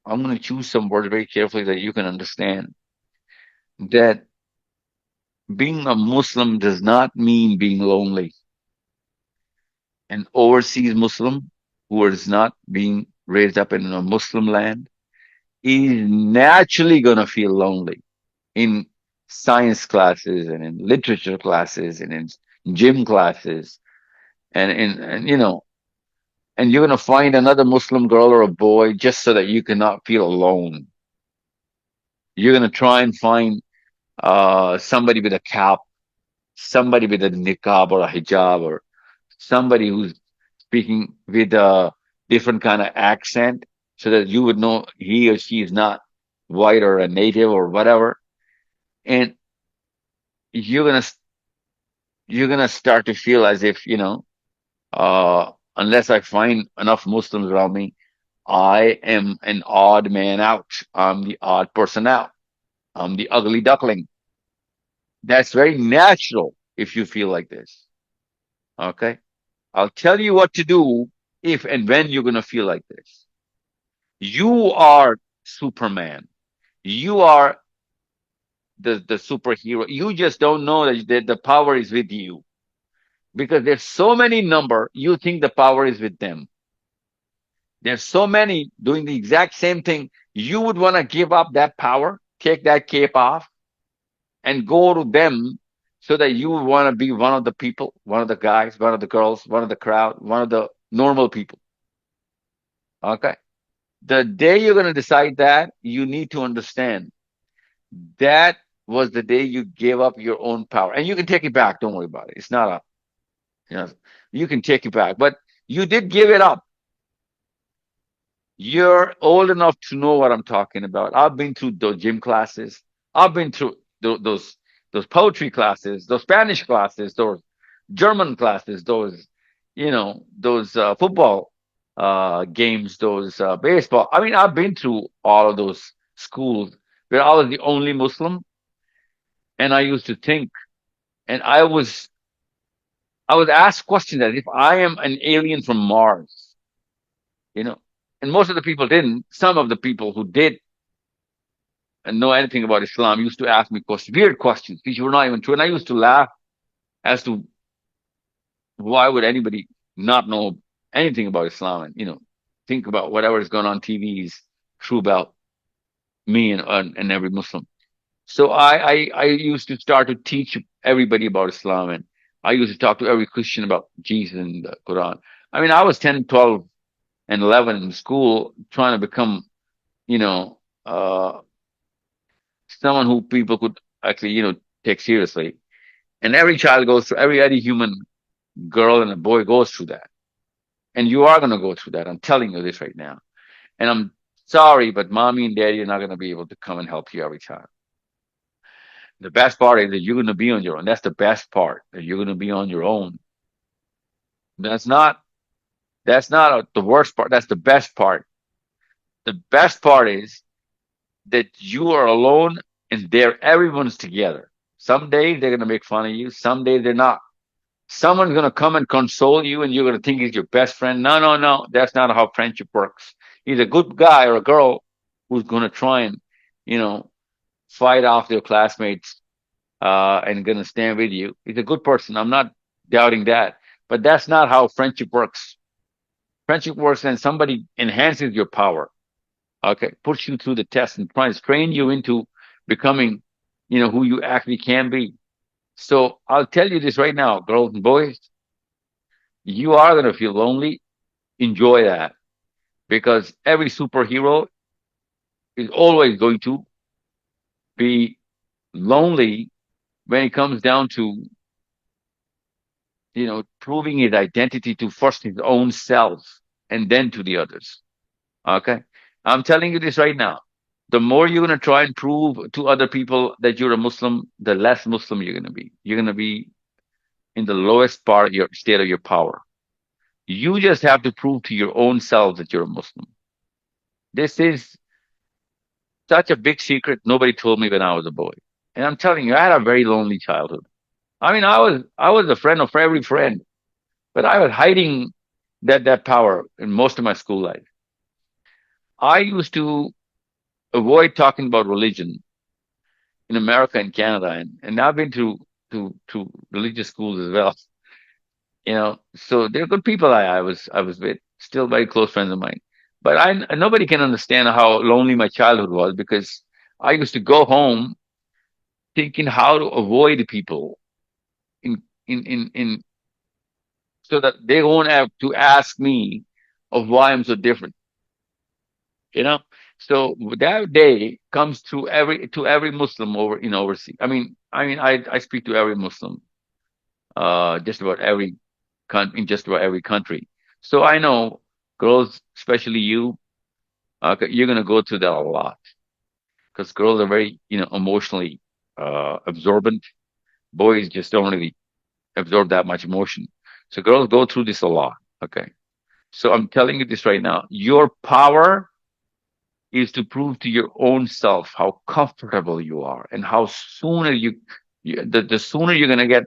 I'm going to choose some words very carefully that you can understand that being a Muslim does not mean being lonely. An overseas Muslim who is not being raised up in a Muslim land is naturally going to feel lonely in science classes and in literature classes and in gym classes, and you're going to find another Muslim girl or a boy just so that you cannot feel alone. You're going to try and find somebody with a cap, somebody with a niqab or a hijab, or somebody who's speaking with a different kind of accent so that you would know he or she is not white or a native or whatever. And you're gonna you're gonna start to feel as if, unless I find enough Muslims around me, I am an odd man out. I'm the odd person out. I'm the ugly duckling. That's very natural if you feel like this. Okay. I'll tell you what to do if and when you're going to feel like this. You are Superman. You are the superhero. You just don't know that the power is with you because there's so many number. You think the power is with them. There's so many doing the exact same thing. You would want to give up that power, take that cape off, and go to them so that you would want to be one of the people, one of the guys, one of the girls, one of the crowd, one of the normal people. Okay. The day you're going to decide that, you need to understand that was the day you gave up your own power. And you can take it back. Don't worry about it. It's not you know, you can take it back, but you did give it up. You're old enough to know what I'm talking about. I've been through those gym classes. I've been through those poetry classes, those Spanish classes, those German classes, those football games, those baseball. I mean, I've been through all of those schools where I was the only Muslim, and I used to think, and I was asked questions as if I am an alien from Mars, you know. And most of the people didn't. Some of the people who did and know anything about Islam used to ask me questions, weird questions, which were not even true. And I used to laugh as to why would anybody not know anything about Islam and, think about whatever is going on TV is true about me and every Muslim. So I used to start to teach everybody about Islam, and I used to talk to every Christian about Jesus and the Quran. I mean, I was 10, 12, and 11 in school trying to become, you know, uh, someone who people could actually, take seriously. And every child goes through, every human girl and a boy goes through that. And you are going to go through that. I'm telling you this right now. And I'm sorry, but mommy and daddy are not going to be able to come and help you every time. The best part is that you're going to be on your own. That's the best part, that you're going to be on your own. That's not, that's not the worst part. That's the best part. The best part is that you are alone and everyone's together. Some days they're going to make fun of you. Some days they're not. Someone's going to come and console you and you're going to think he's your best friend. No, no, no. That's not how friendship works. He's a good guy or a girl who's going to try and, you know, fight off their classmates, and going to stand with you. He's a good person. I'm not doubting that. But that's not how friendship works. Friendship works when somebody enhances your power. Okay. Puts you through the test and tries to train you into becoming, who you actually can be. So I'll tell you this right now, girls and boys, you are going to feel lonely. Enjoy that, because every superhero is always going to be lonely when it comes down to, proving his identity to first his own self and then to the others. Okay. I'm telling you this right now. The more you're going to try and prove to other people that you're a Muslim, the less Muslim you're going to be. You're going to be in the lowest part of your state of your power. You just have to prove to your own self that you're a Muslim. This is such a big secret nobody told me when I was a boy. And I'm telling you, I had a very lonely childhood. I mean, I was a friend of every friend, but I was hiding that power in most of my school life. I used to avoid talking about religion in America and Canada, and I've been to religious schools as well. So they're good people I was with, still very close friends of mine. But nobody can understand how lonely my childhood was, because I used to go home thinking how to avoid people in so that they won't have to ask me of why I'm so different. You know? So that day comes to every Muslim overseas. I speak to every Muslim, just about every in just about every country. So I know girls, especially you, you're gonna go through that a lot, because girls are very, emotionally absorbent. Boys just don't really absorb that much emotion. So girls go through this a lot. Okay. So I'm telling you this right now. Your power is to prove to your own self how comfortable you are, and how sooner the sooner you're gonna get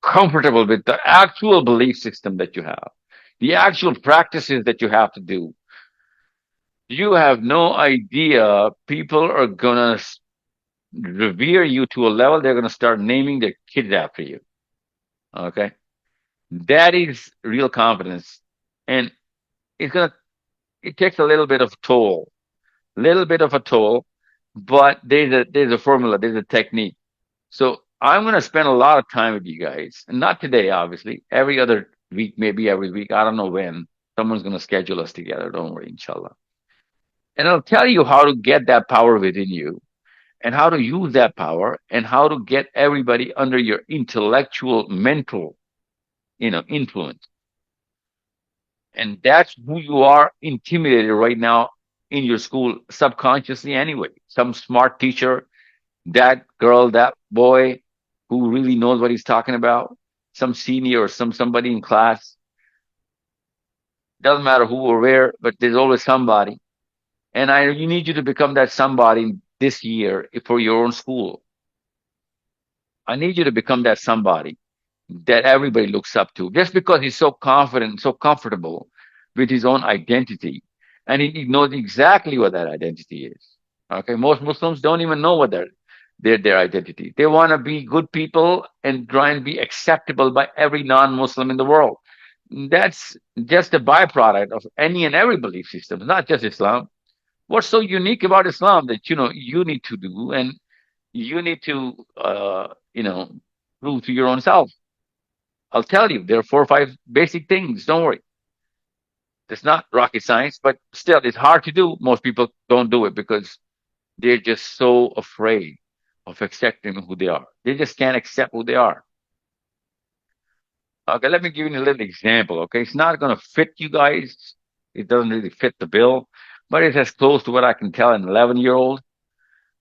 comfortable with the actual belief system that you have, the actual practices that you have to do. You have no idea. People are gonna revere you to a level they're gonna start naming their kids after you. Okay, that is real confidence, and it's gonna. It takes a little bit of a toll, but there's a formula, there's a technique. So I'm gonna spend a lot of time with you guys, and not today, obviously. Every other week, maybe every week. I don't know when. Someone's gonna schedule us together. Don't worry, inshallah. And I'll tell you how to get that power within you, and how to use that power, and how to get everybody under your intellectual, mental, influence. And that's who you are intimidated right now in your school subconsciously anyway. Some smart teacher, that girl, that boy who really knows what he's talking about, some senior or somebody in class. Doesn't matter who or where, but there's always somebody. And you need you to become that somebody this year for your own school. I need you to become that somebody that everybody looks up to, just because he's so confident, so comfortable with his own identity, and he knows exactly what that identity is. Okay, most Muslims don't even know what their identity. They want to be good people and try and be acceptable by every non-Muslim in the world. That's just a byproduct of any and every belief system, not just Islam. What's so unique about Islam that you need to do, and you need to prove to your own self? I'll tell you, there are 4 or 5 basic things. Don't worry. It's not rocket science, but still, it's hard to do. Most people don't do it because they're just so afraid of accepting who they are. They just can't accept who they are. Okay, let me give you a little example. Okay, it's not going to fit you guys. It doesn't really fit the bill, but it's as close to what I can tell an 11-year-old.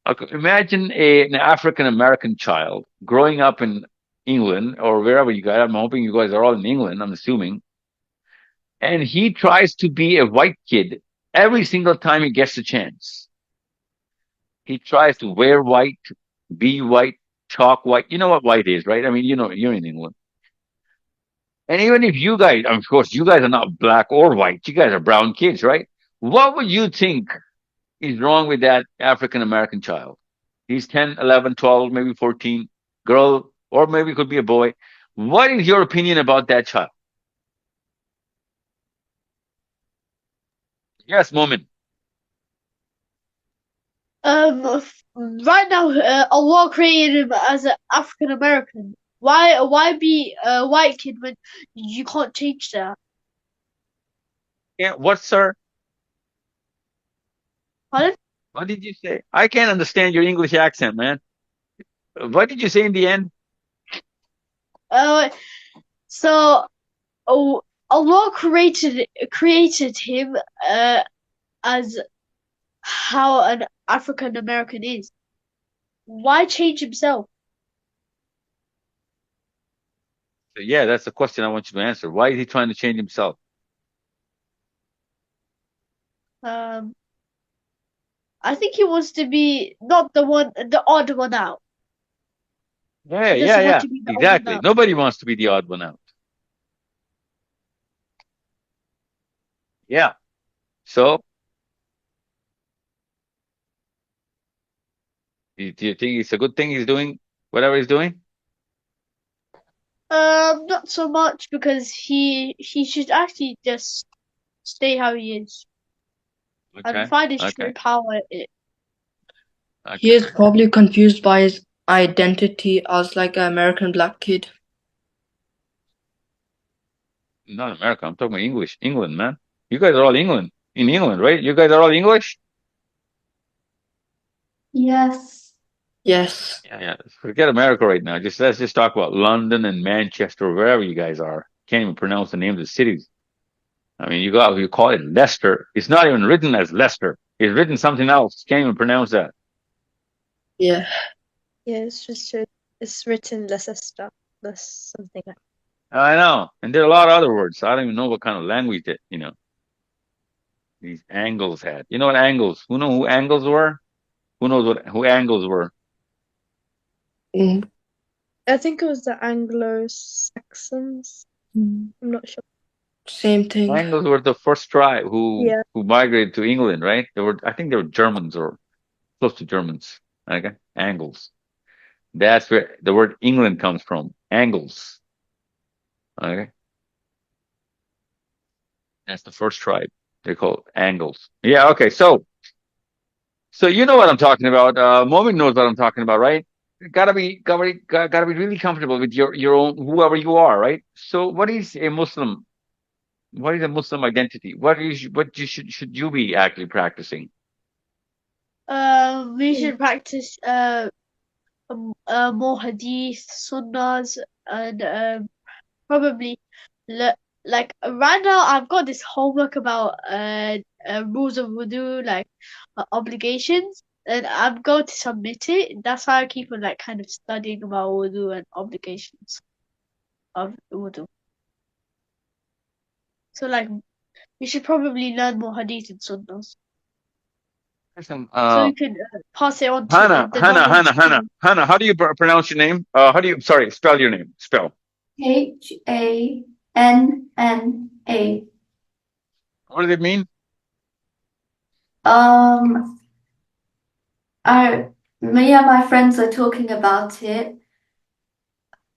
Okay, imagine an African American child growing up in England or wherever you guys. I'm hoping you guys are all in England. I'm assuming. And he tries to be a white kid every single time he gets a chance. He tries to wear white, be white, talk white. You know what white is, right? I mean, you're in England. And even if you guys, of course, you guys are not black or white, you guys are brown kids, right? What would you think is wrong with that African American child? He's 10, 11, 12, maybe 14, girl, or maybe it could be a boy. What is your opinion about that child? Yes, Momin. Right now, Allah created him as an African American. Why be a white kid when you can't change that? Yeah, what, sir? Pardon? What did you say? I can't understand your English accent, man. What did you say in the end? Uh, so Allah created him as how an African American is. Why change himself? Yeah, that's the question I want you to answer. Why is he trying to change himself? Um, I think he wants to be not the odd one out. Yeah, He yeah, doesn't want yeah. to be the odd one Exactly. out. Nobody wants to be the odd one out. Yeah. So, do you think it's a good thing he's doing whatever he's doing? Not so much because he should actually just stay how he is and Okay. find his true Okay. power. He Okay. is probably confused by his identity as like an American black kid. Not America. I'm talking about English. England, man. You guys are all England. In England, right? You guys are all English? Yes. Yes. Yeah, yeah. Forget America right now. Let's just talk about London and Manchester, wherever you guys are. Can't even pronounce the names of the cities. I mean, you call it Leicester. It's not even written as Leicester. It's written something else. Can't even pronounce that. Yeah. Yeah, it's written Leicester, that's something like. I know. And there are a lot of other words. I don't even know what kind of language that, these Angles had. You know what Angles? Who know who Angles were? Who knows who Angles were? Mm, I think it was the Anglo-Saxons. I'm not sure. same thing. Angles were the first tribe Yeah. who migrated to England, right? I think they were Germans or close to Germans. Okay, Angles. That's where the word England comes from. Angles. Okay, that's the first tribe. They're called Angles. Yeah. Okay. So you know what I'm talking about. Momin knows what I'm talking about, right? Gotta be really comfortable with your own whoever you are, right? So what is a Muslim? What is a Muslim identity? What you should you be actually practicing? We should practice more hadith, sunnahs, and probably le like right now I've got this homework about rules of wudu, like obligations, and I'm going to submit it. That's why I keep on like kind of studying about wudu and obligations of wudu. So like we should probably learn more hadith and sunnahs Listen, so we can pass it on to Hannah, the Hannah, knowledge Hannah, Hannah, to. Hannah. How do you pronounce your name? Sorry, spell your name. Spell. Hanna. What does it mean? Me and my friends are talking about it,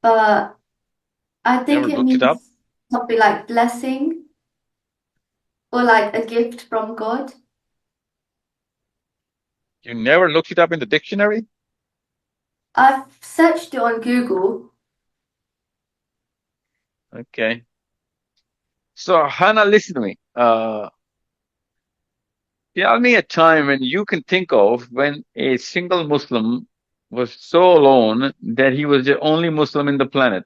but I think Never it looked it up. means something like blessing or like a gift from God. You never looked it up in the dictionary? I've searched it on Google. Okay. So, Hannah, listen to me. Tell me a time when you can think of when a single Muslim was so alone that he was the only Muslim in the planet.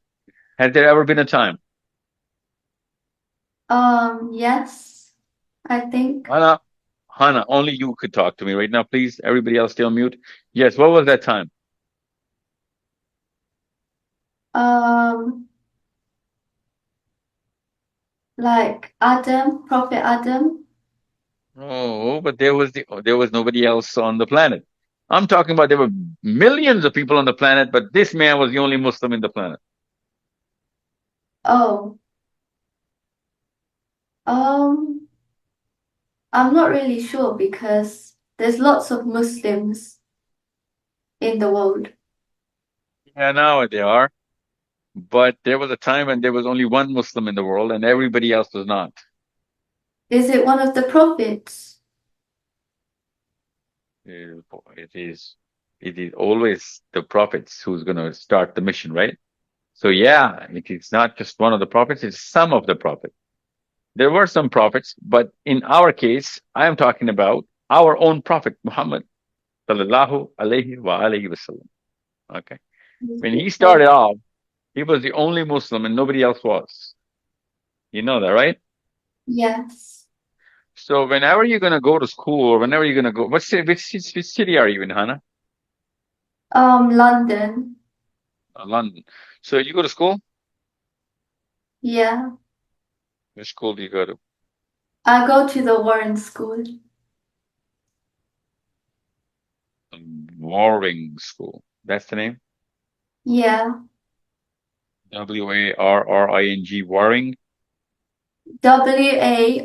Has there ever been a time? Yes, I think. Hannah, Hannah, only you could talk to me right now, please. Everybody else stay on mute. Yes, what was that time? Um, like Prophet Adam. Oh, but there was nobody else on the planet. I'm talking about there were millions of people on the planet, but this man was the only Muslim in the planet. Oh, Um, I'm not really sure because there's lots of Muslims in the world. Yeah, now they are. But there was a time when there was only one Muslim in the world and everybody else was not. Is it one of the prophets? Uh, It is, it is always the prophets who's going to start the mission, right? So yeah, it is not just one of the prophets, it's some of the prophets. There were some prophets, but in our case, I am talking about our own prophet, Muhammad sallallahu alaihi wa alihi wasallam. Okay. When he started off, he was the only Muslim and nobody else was. You know that, right? Yes. So whenever you're going to go to school or whenever you're going to go, which city are you in, Hannah? London. London. So you go to school? Yeah. Which school do you go to? I go to the Warren School. Warring School. That's the name? Yeah. Warring. Warring.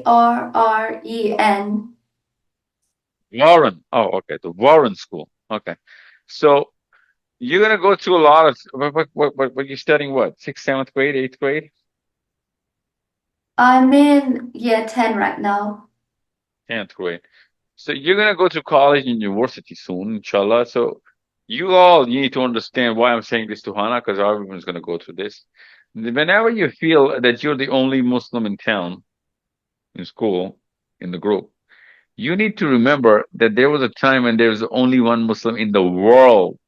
Warren. Warren. Oh, okay. The Warren School. Okay. So you're gonna go through a lot of what you're studying what? Sixth, seventh grade, eighth grade? I'm in year 10 right now. 10th grade. So you're gonna go to college and university soon, inshallah. So you need to understand why I'm saying this to Hannah, because everyone's gonna go through this. Whenever you feel that you're the only Muslim in town, in school, in the group, you need to remember that there was a time when there was only one Muslim in the world.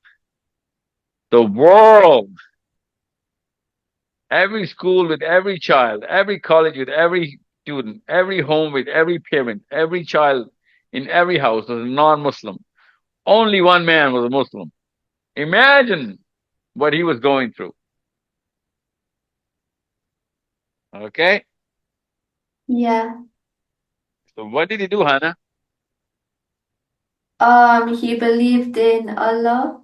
The world. Every school with every child, every college with every student, every home with every parent, every child in every house was a non-Muslim. Only one man was a Muslim. Imagine what he was going through. Okay? Yeah. So what did he do, Hannah? He believed in Allah.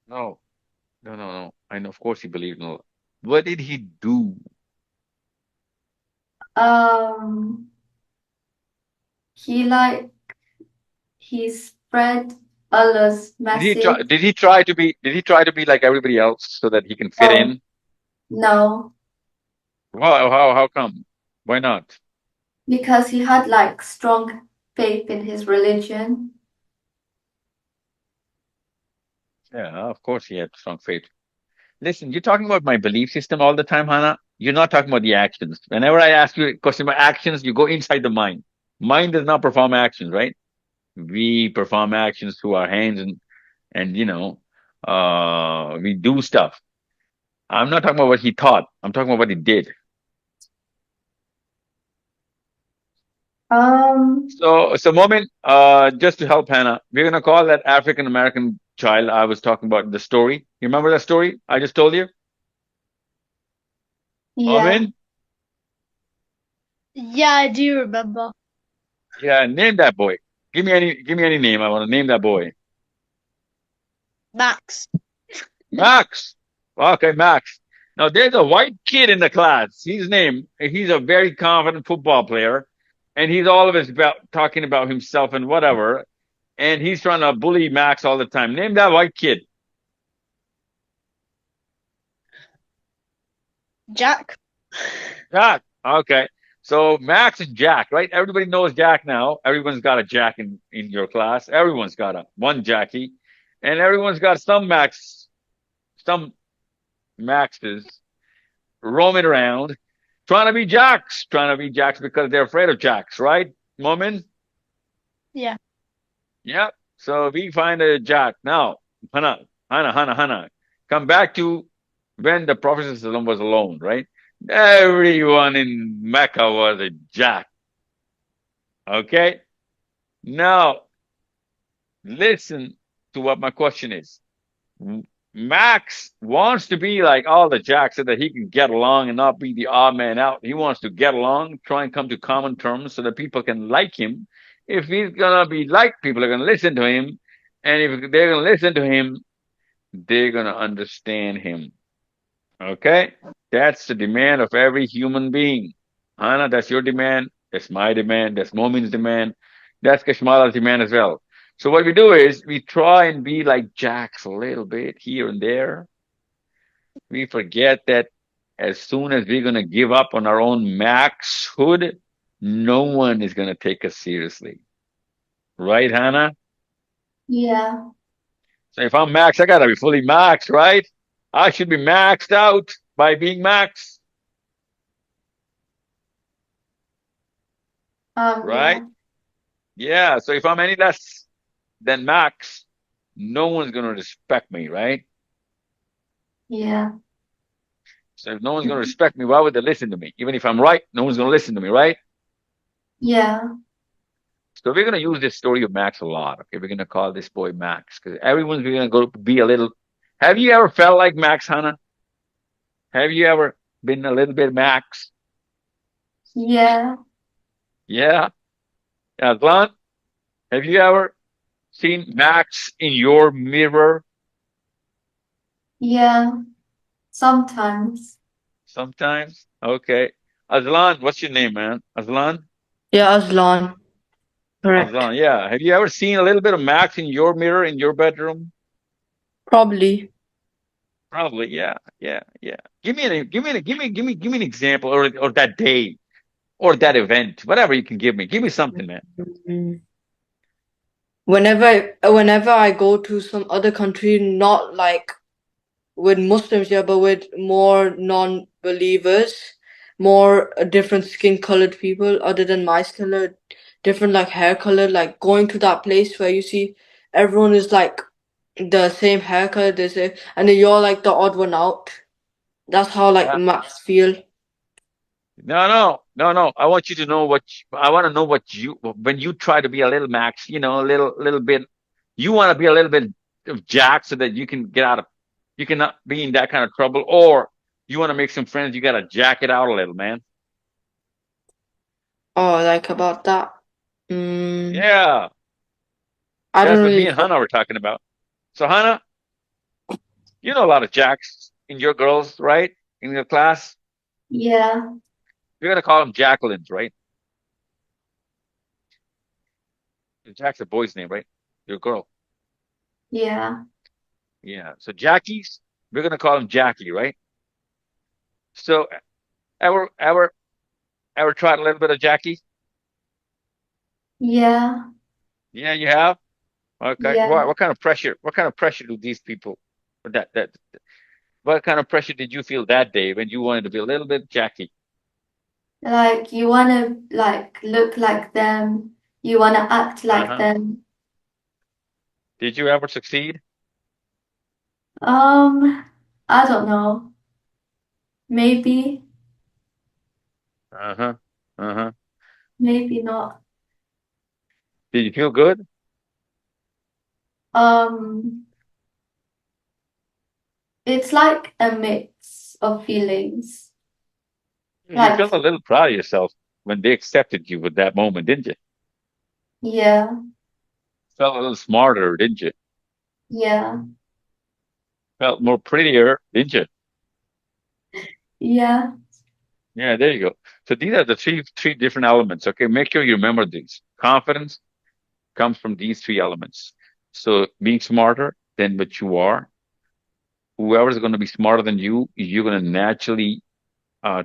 No, no. I know, of course he believed in Allah. What did he do? Um, he like he spread Allah's message. Did he try to be like everybody else so that he can fit Oh, in? no, How come? Why not? because he had like strong faith in his religion. Yeah, of course he had strong faith. Listen, you're talking about my belief system all the time, Hannah. You're not talking about the actions. Whenever I ask you a question about actions, you go inside the mind. Mind does not perform actions, right? We perform actions through our hands and we do stuff. I'm not talking about what he thought. I'm talking about what he did. Um, So moment, just to help Hannah, we're gonna call that African American child I was talking about the story. You remember that story I just told you? yeah. Moment? Yeah, I do remember. Yeah, name that boy. Give me any name. I want to name that boy. Max. Max. Okay, Max. Now there's a white kid in the class. He's a very confident football player, and he's always about talking about himself and whatever. And he's trying to bully Max all the time. Name that white kid. Jack. Jack. Okay. So Max and Jack, right? Everybody knows Jack now. Everyone's got a Jack in your class. Everyone's got one Jackie. And everyone's got some Maxes roaming around, trying to be Jacks because they're afraid of Jacks, right, Momin? Yeah. Yep. So we find a Jack. Now, Hannah. Come back to when the Prophet ﷺ was alone, right? Everyone in Mecca was a Jack. Okay? Now, listen to what my question is. Max wants to be like all the Jacks so that he can get along and not be the odd man out. He wants to get along, try and come to common terms so that people can like him. If he's gonna be liked, people are gonna listen to him. And if they're gonna listen to him, they're gonna understand him. Okay? That's the demand of every human being. Hana, that's your demand. That's my demand. That's Momin's demand. That's Kashmala's demand as well. So what we do is we try and be like Jacks a little bit here and there. We forget that as soon as we're going to give up on our own max hood, no one is going to take us seriously. Right, Hannah? Yeah. So if I'm max, I got to be fully maxed, right? I should be maxed out by being max, right? Yeah. Yeah. So if I'm any less than max, no one's going to respect me, right? Yeah. So if no one's going to respect me, why would they listen to me? Even if I'm right, no one's going to listen to me, right? Yeah. So we're going to use this story of Max a lot. Okay, we're going to call this boy Max because everyone's going to go be a little. Have you ever felt like Max, Hannah? Have you ever been a little bit Max? Yeah. Yeah. Aslan, have you ever seen Max in your mirror? Yeah. Sometimes. Sometimes. Okay. Aslan, what's your name, man? Aslan? Yeah, Aslan. Correct. Aslan, yeah. Have you ever seen a little bit of Max in your mirror in your bedroom? Probably. Probably, yeah, yeah, yeah. Give me an example or that day or that event, whatever you can give me. Give me something, man. Mm. Whenever I go to some other country, not like with Muslims, yeah, but with more non-believers, more different skin-colored people other than my skin color, different like hair color, like going to that place where you see everyone is like the same hair color, they say, and then you're like the odd one out. That's how like Yeah. Max feel. No. I want you to know I want to know what when you try to be a little Max, a little bit, you want to be a little bit of Jack so that you can get out of, you cannot be in that kind of trouble, or you want to make some friends, you got to jack it out a little, man. Oh, like about that. Yeah. I don't That's what me really and know. Hannah were talking about. So Hannah, you know a lot of Jacks in your girls, right? In your class. Yeah. We're going to call them Jacquelines, right? Jack's a boy's name, right? Your girl. Yeah. Yeah. So Jackie's, we're gonna call him Jackie, right? So ever ever ever tried a little bit of Jackie? Yeah. Yeah, you have? Okay. Yeah. What kind of pressure? What kind of pressure do these people that what kind of pressure did you feel that day when you wanted to be a little bit Jackie? Like you wanna like look like them. You wanna act like Uh-huh. them. Did you ever succeed? I don't know. Maybe. Uh-huh. Uh-huh. Maybe not. Did you feel good? Um, it's like a mix of feelings. You Like, felt a little proud of yourself when they accepted you with that moment, didn't you? yeah, Felt a little smarter, didn't you? yeah, Felt more prettier, didn't you? yeah, Yeah, there you go. So these are the three different elements. Okay, make sure you remember these. Confidence comes from these three elements. So being smarter than what you are, whoever's going to be smarter than you, you're going to naturally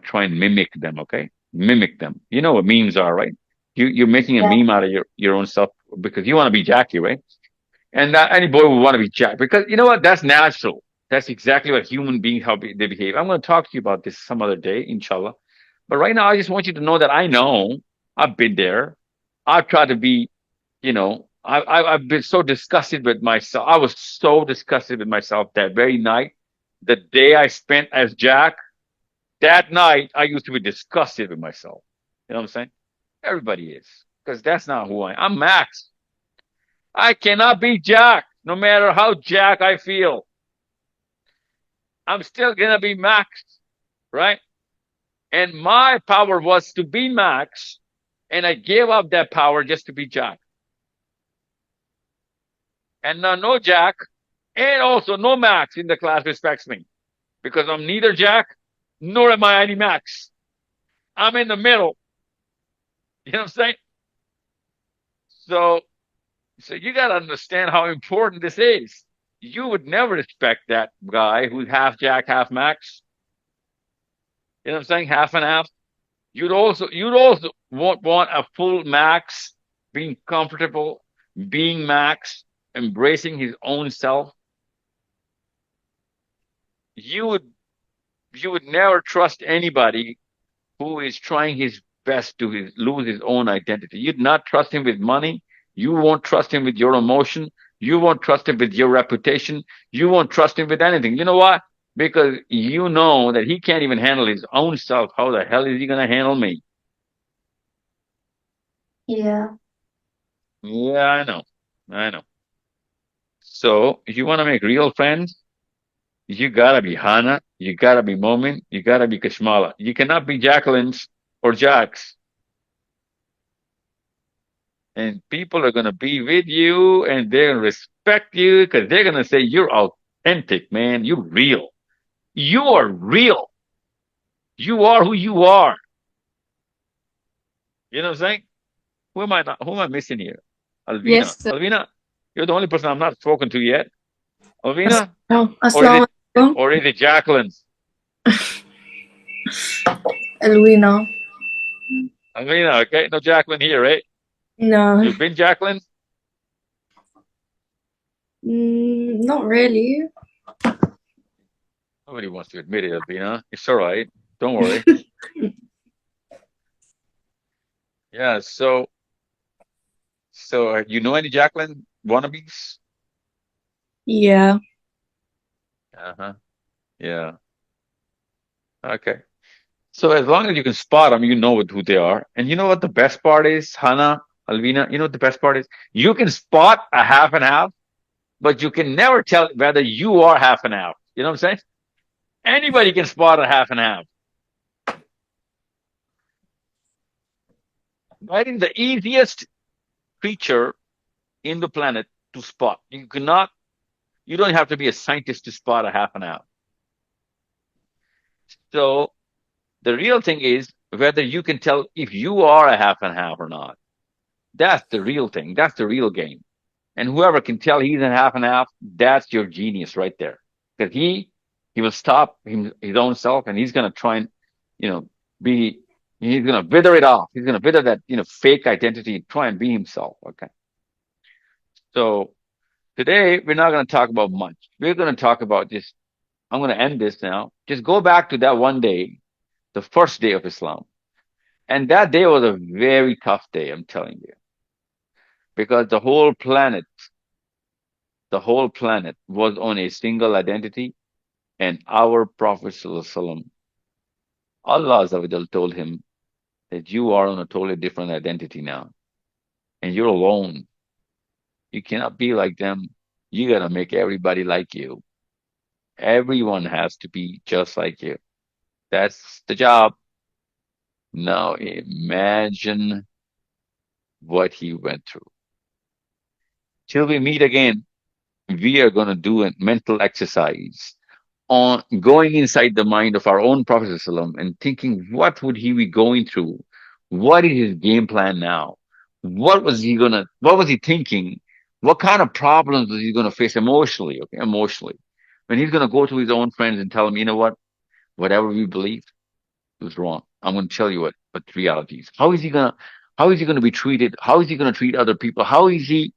try and mimic them. Okay, mimic them. You know what memes are, right? You're making a yeah, meme out of your own stuff because you want to be Jackie, right? And any boy would want to be Jack because you know what? That's natural. That's exactly what human beings how they behave. I'm going to talk to you about this some other day, inshallah. But right now, I just want you to know that I know I've been there. I've tried to be, I've been so disgusted with myself. I was so disgusted with myself that very night, the day I spent as Jack. That night, I used to be disgusted with myself. You know what I'm saying? Everybody is because that's not who I am. I'm Max. I cannot be Jack, no matter how Jack I feel. I'm still gonna be Max, right? And my power was to be Max, and I gave up that power just to be Jack. And now no Jack, and also no Max in the class respects me because I'm neither Jack nor am I any Max. I'm in the middle. You know what I'm saying? So, so you got to understand how important this is. You would never expect that guy who's half Jack, half Max. You know what I'm saying? Half and half. You'd also want a full Max, being comfortable, being Max, embracing his own self. You would you would never trust anybody who is trying his best to lose his own identity. You'd not trust him with money. You won't trust him with your emotion. You won't trust him with your reputation. You won't trust him with anything. You know why? Because you know that he can't even handle his own self. How the hell is he going to handle me? Yeah. Yeah, I know. I know. So if you want to make real friends, you gotta be Hannah, you gotta be Momin, you gotta be Kashmala. You cannot be Jacqueline's or Jack's. And people are gonna be with you and they're gonna respect you because they're gonna say you're authentic, man. You're real. You are real. You are who you are. You know what I'm saying? Who am I missing here? Alvina. Yes, sir. Alvina, you're the only person I'm not spoken to yet. As- Alvina? no, Or is it Assalamualaikum. or is it Jacqueline's? Elwina. Alvina, okay? No Jacqueline here, right? No, You've been Jacqueline? not really. Nobody wants to admit it, Albina. It's all right. Don't worry. Yeah. So you know any Jacqueline wannabes? Yeah. Uh-huh. Yeah. Okay. So as long as you can spot them, you know who they are. And you know what the best part is, Hannah, Alvina? You know what the best part is? You can spot a half and half, but you can never tell whether you are half and half. You know what I'm saying? Anybody can spot a half and half. I think the easiest creature in the planet to spot. You don't have to be a scientist to spot a half and half. So the real thing is whether you can tell if you are a half and half or not. That's the real thing. That's the real game. And whoever can tell he's a half and half, that's your genius right there. Because he will stop his own self and he's gonna try and, you know, be he's gonna wither it off. He's gonna wither that, fake identity and try and be himself. Okay. So today we're not gonna talk about much. We're gonna talk about just I'm gonna end this now. Just go back to that one day, the first day of Islam. And that day was a very tough day, I'm telling you, because the whole planet was on a single identity, and our Prophet ﷺ, Allah Azza wa Jal told him that you are on a totally different identity now, and you're alone. You cannot be like them. You gotta make everybody like you. Everyone has to be just like you. That's the job. Now imagine what he went through. Till we meet again, we are going to do a mental exercise on going inside the mind of our own Prophet ﷺ and thinking, what would he be going through? What is his game plan now? What was he thinking? What kind of problems was he going to face emotionally? Okay, emotionally. When he's going to go to his own friends and tell them, you know what? Whatever we believed was wrong. I'm going to tell you what the reality is. How is he going to be treated? How is he going to treat other people? How is he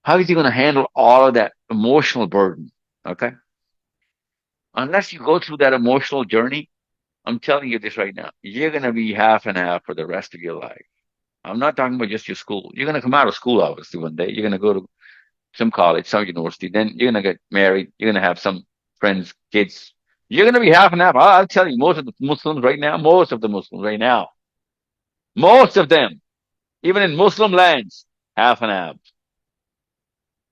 going to handle all of that emotional burden? Okay. Unless you go through that emotional journey, I'm telling you this right now, you're going to be half and half for the rest of your life. I'm not talking about just your school. You're going to come out of school, obviously, one day. You're going to go to some college, some university. Then you're going to get married. You're going to have some friends, kids. You're going to be half and half. I'll tell you, most of the Muslims right now, most of them, even in Muslim lands, half and half.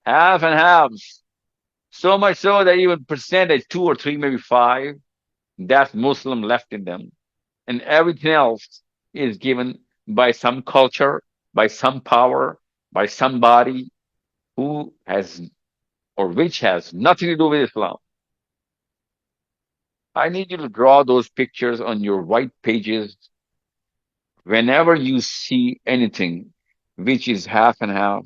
Half and halves. So much so that even percentage, two or three, maybe five, that's Muslim left in them. And everything else is given by some culture, by some power, by somebody who has or which has nothing to do with Islam. I need you to draw those pictures on your white pages whenever you see anything which is half and half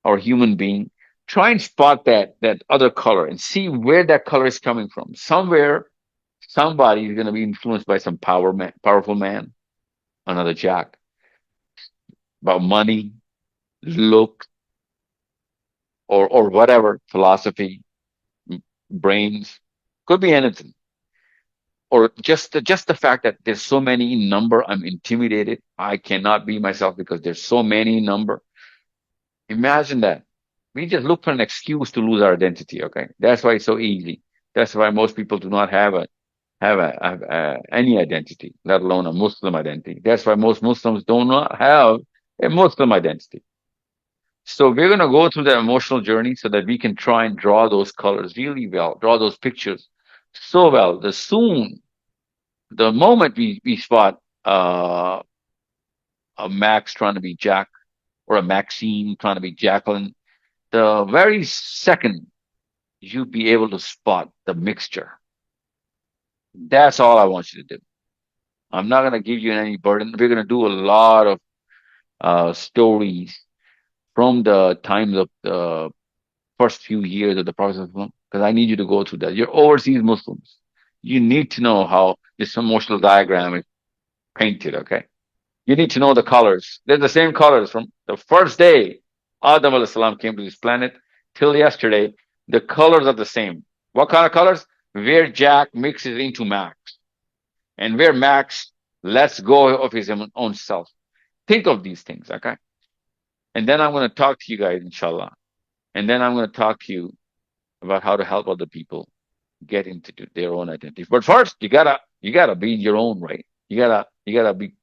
or human being, try and spot that other color and see where that color is coming from. Somewhere, somebody is going to be influenced by some powerful man, another jack, about money, look, or whatever philosophy, brains, could be anything. Or just the fact that there's so many in number, I'm intimidated. I cannot be myself because there's so many in number. Imagine that. We just look for an excuse to lose our identity. Okay, that's why it's so easy. That's why most people do not have any identity, let alone a Muslim identity. That's why most Muslims do not have a Muslim identity. So we're gonna go through that emotional journey so that we can try and draw those colors really well, draw those pictures so well. The moment we spot a Max trying to be Jack or a Maxine trying to be Jacqueline, the very second you'd be able to spot the mixture. That's all I want you to do. I'm not going to give you any burden. We're going to do a lot of stories from the times of the first few years of the Prophet because I need you to go through that. You're overseas Muslims. You need to know how this emotional diagram is painted, okay? You need to know the colors. They're the same colors from the first day Adam alayhi salam came to this planet till yesterday. The colors are the same. What kind of colors? Where Jack mixes into Max and where Max lets go of his own self. Think of these things, okay? And then I'm going to talk to you guys, inshallah. And then I'm going to talk to you about how to help other people get into their own identity. But first, you gotta be in your own right. You gotta be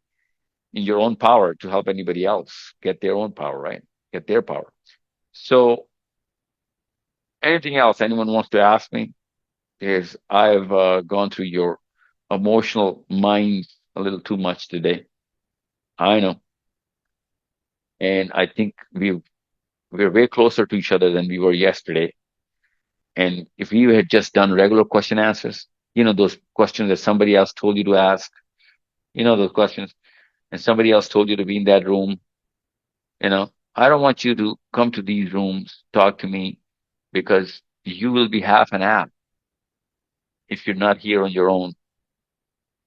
in your own power to help anybody else get their own power, right? Get their power. So, anything else anyone wants to ask me? Is I've gone through your emotional mind a little too much today. I know, and I think we're way closer to each other than we were yesterday. And if you had just done regular question answers, those questions that somebody else told you to ask, those questions, and somebody else told you to be in that room, I don't want you to come to these rooms, talk to me, because you will be half an half if you're not here on your own.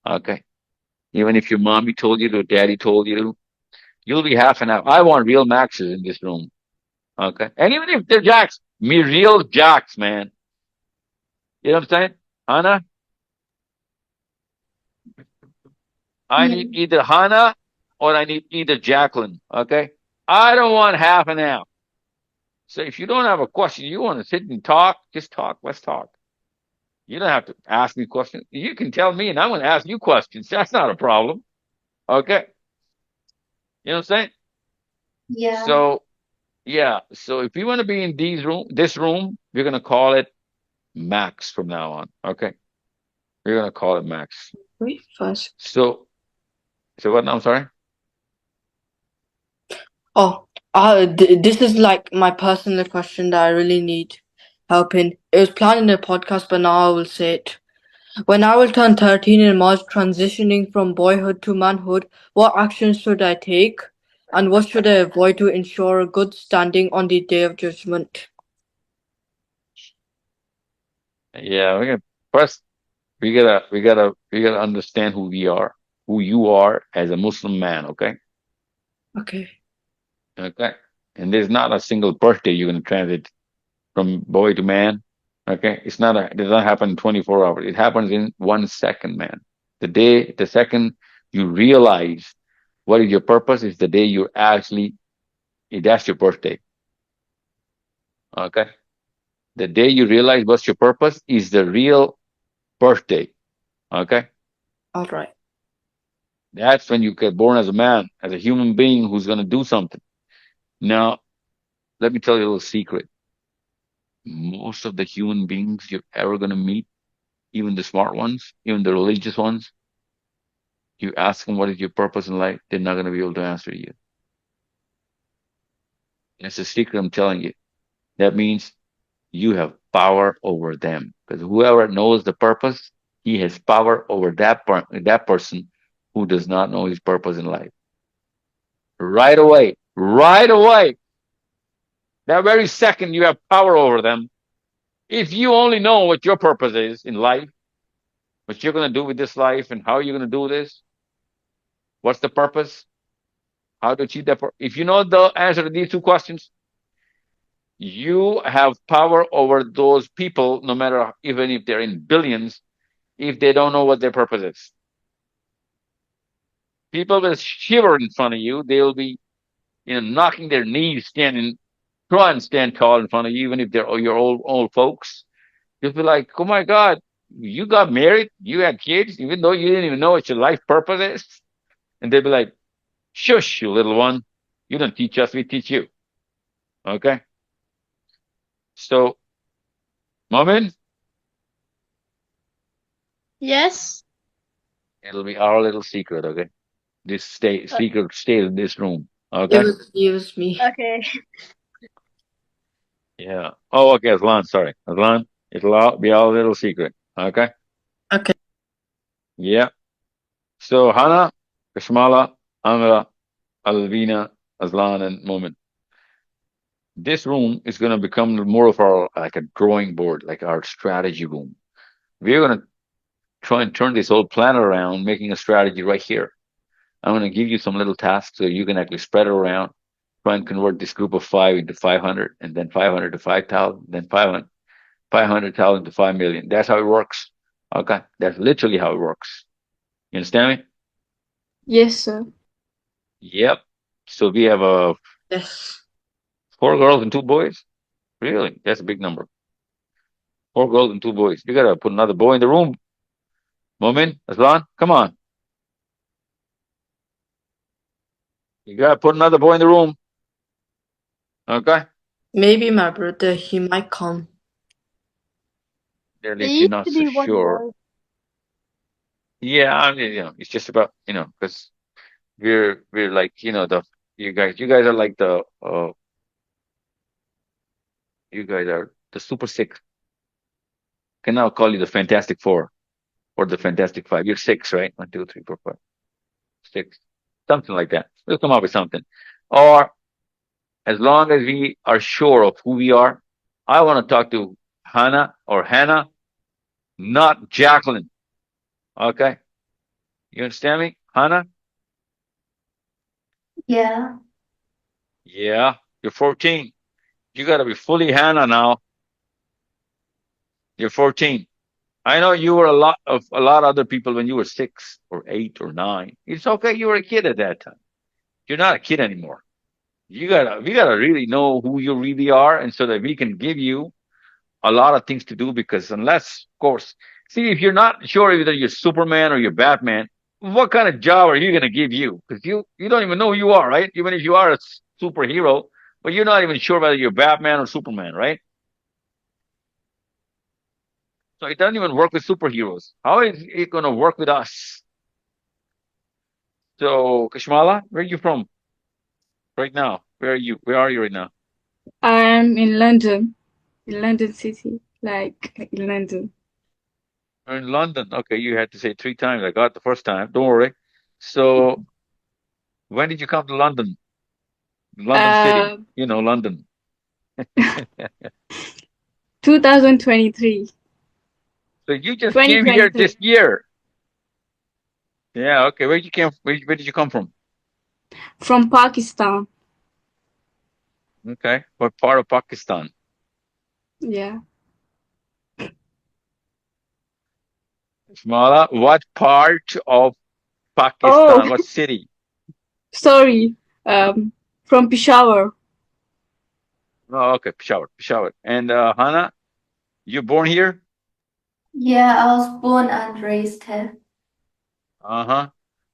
Okay. Even if your mommy told you to, daddy told you to, you'll be half an half. I want real Maxes in this room. Okay. And even if they're Jacks, me real Jacks, man. You know what I'm saying? Hannah, I Yeah. need either Hannah or I need either Jacqueline. Okay. I don't want half and half. So if you don't have a question, you want to sit and talk, just talk. Let's talk. You don't have to ask me questions. You can tell me and I'm going to ask you questions. That's not a problem. Okay. You know what I'm saying? Yeah. So yeah. So if you want to be in this room, we're going to call it Max from now on. Okay. We're going to call it Max. Wait first. So what now? I'm sorry. Oh, this is like my personal question that I really need help in. It was planned in a podcast, but now I will say it. When I will turn 13 in March, transitioning from boyhood to manhood, what actions should I take? And what should I avoid to ensure a good standing on the day of judgment? Yeah. First, we gotta understand who we are, who you are as a Muslim man. Okay. Okay. Okay. And there's not a single birthday you're going to transit from boy to man. Okay. It does not happen in 24 hours. It happens in 1 second, man. The second you realize what is your purpose is the day that's your birthday. Okay. The day you realize what's your purpose is the real birthday. Okay. All right. That's when you get born as a man, as a human being who's going to do something. Now, let me tell you a little secret. Most of the human beings you're ever going to meet, even the smart ones, even the religious ones, you ask them what is your purpose in life, they're not going to be able to answer you. That's a secret I'm telling you. That means you have power over them because whoever knows the purpose, he has power over that person who does not know his purpose in life. Right away, right away, that very second you have power over them. If you only know what your purpose is in life, what you're going to do with this life and how you're going to do this, what's the purpose, how to achieve that. If you know the answer to these two questions, you have power over those people, no matter even if they're in billions, if they don't know what their purpose is. People will shiver in front of you. They'll be, knocking their knees, try and stand tall in front of you, even if they're your old folks. You'll be like, oh my God, you got married, you had kids, even though you didn't even know what your life purpose is. And they'll be like, shush, you little one. You don't teach us, we teach you. Okay? So, Momin, Yes. it'll be our little secret, okay? This Uh, secret stay in this room. Okay? It was me. okay. Yeah. Oh, okay, Aslan, sorry. Aslan, it'll be our little secret. Okay? Okay. Yeah. So, Hana, Kashmala, Amra, Alvina, Aslan, and Momin. This room is going to become more of our, like a drawing board, like our strategy room. We're going to try and turn this whole planet around, making a strategy right here. I'm going to give you some little tasks so you can actually spread it around, try and convert this group of 5 into 500, and then 500 to 5,000, then 500,000 to 5 million. That's how it works. Okay. That's literally how it works. You understand me? Yes, sir. Yep. So we have Yes. 4 girls and 2 boys. Really? That's a big number. 4 girls and 2 boys. You got to put another boy in the room. Momin, Aslan, come on. You got to put another boy in the room. Okay. Maybe my brother, he might come. At There least you're used not to so be one sure. boy. Yeah, I mean, it's just about, because we're like, you guys are like you guys are the Super Six. Can now call you the Fantastic Four or the Fantastic Five. You're six, right? 1, 2, 3, 4, 5, 6, something like that. We'll come up with something. Or as long as we are sure of who we are, I want to talk to Hannah, not Jacqueline. Okay, you understand me, Hannah? Yeah. Yeah, you're 14. You got to be fully Hannah now. You're 14. I know you were a lot other people when you were 6 or 8 or 9. It's okay. You were a kid at that time. You're not a kid anymore. We gotta really know who you really are, and so that we can give you a lot of things to do. Because unless, of course, see, if you're not sure whether you're Superman or you're Batman, what kind of job are you gonna give you? Because you don't even know who you are, right? Even if you are a superhero, but you're not even sure whether you're Batman or Superman, right? So it doesn't even work with superheroes. How is it gonna work with us? So, Kashmala, where are you from right now? Where are you? Where are you right now? I'm in London City, like in London. You're in London. Okay, you had to say 3 times. I got the first time. Don't worry. So, when did you come to London? London City. Uh, London. 2023, So you just came here this 2023, year. Yeah. Okay. Where did you come from? from Pakistan. Okay. What part of Pakistan? Yeah. Kashmala. What part of Oh, Pakistan? What city? sorry. From Peshawar. Oh, okay. Peshawar. Peshawar. And Hana, you born here? Yeah, I was born and raised here. Uh-huh.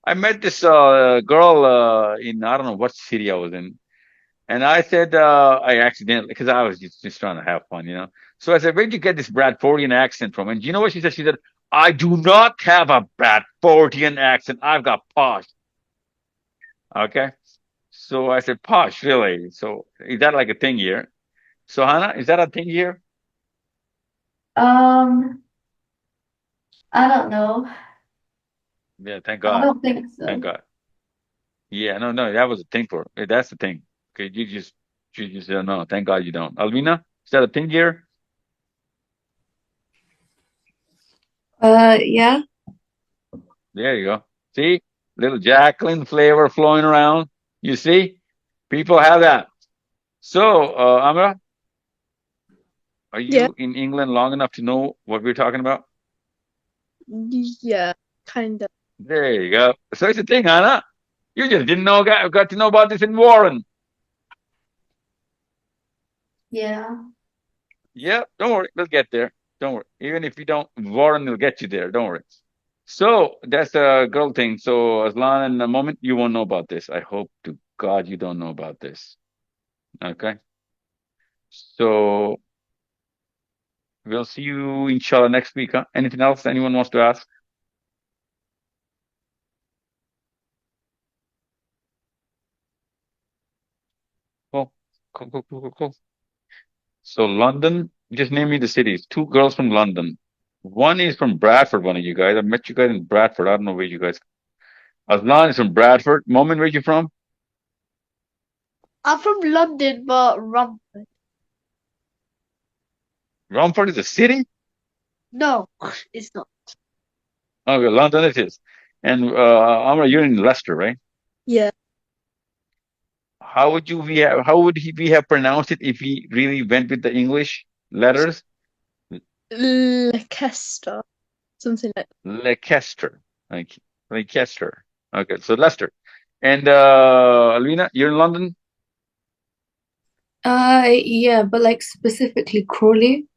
I met this girl in, I don't know what city I was in. And I said, I accidentally, because I was just trying to have fun. So I said, where'd you get this Bradfordian accent from? And you know what she said? She said, I do not have a Bradfordian accent. I've got posh. Okay. So I said, posh, really? So is that like a thing here? So Hannah, is that a thing here? Um, I don't know. Yeah, thank I God. don't think Thank so. God. Yeah, no, no, that was a thing for that's the thing. Okay, you just don't know. Thank God you don't. Alvina, is that a thing here? Yeah. There you go. See? Little Jacqueline flavor flowing around. You see? People have that. So, Amra, are Yeah. you in England long enough to know what we're talking about? Yeah, kind of. There you go. So it's a thing, Anna. You just didn't know, got to know about this in Warren. Yeah. Yeah, don't worry. We'll get there. Don't worry. Even if you don't, Warren will get you there. Don't worry. So that's the girl thing. So Aslan and the moment you won't know about this. I hope to God you don't know about this. Okay. So we'll see you inshallah next week. Huh? Anything else anyone wants to ask? Cool. Cool, cool, cool, cool, cool. So London, just name me the cities. Two girls from London. One is from Bradford, one of you guys. I met you guys in Bradford. I don't know where you guys. Aslan is from Bradford. Moment, where you from? I'm from London, but Romford. Romford is a city? No, it's not. Okay, London it is. And Amra, you're in Leicester, right? Yeah. How would we have pronounced it if he really went with the English letters? Leicester, something like Leicester. Like Leicester. Okay, so Leicester. And Alvina, you're in London? Yeah, but like specifically Crawley.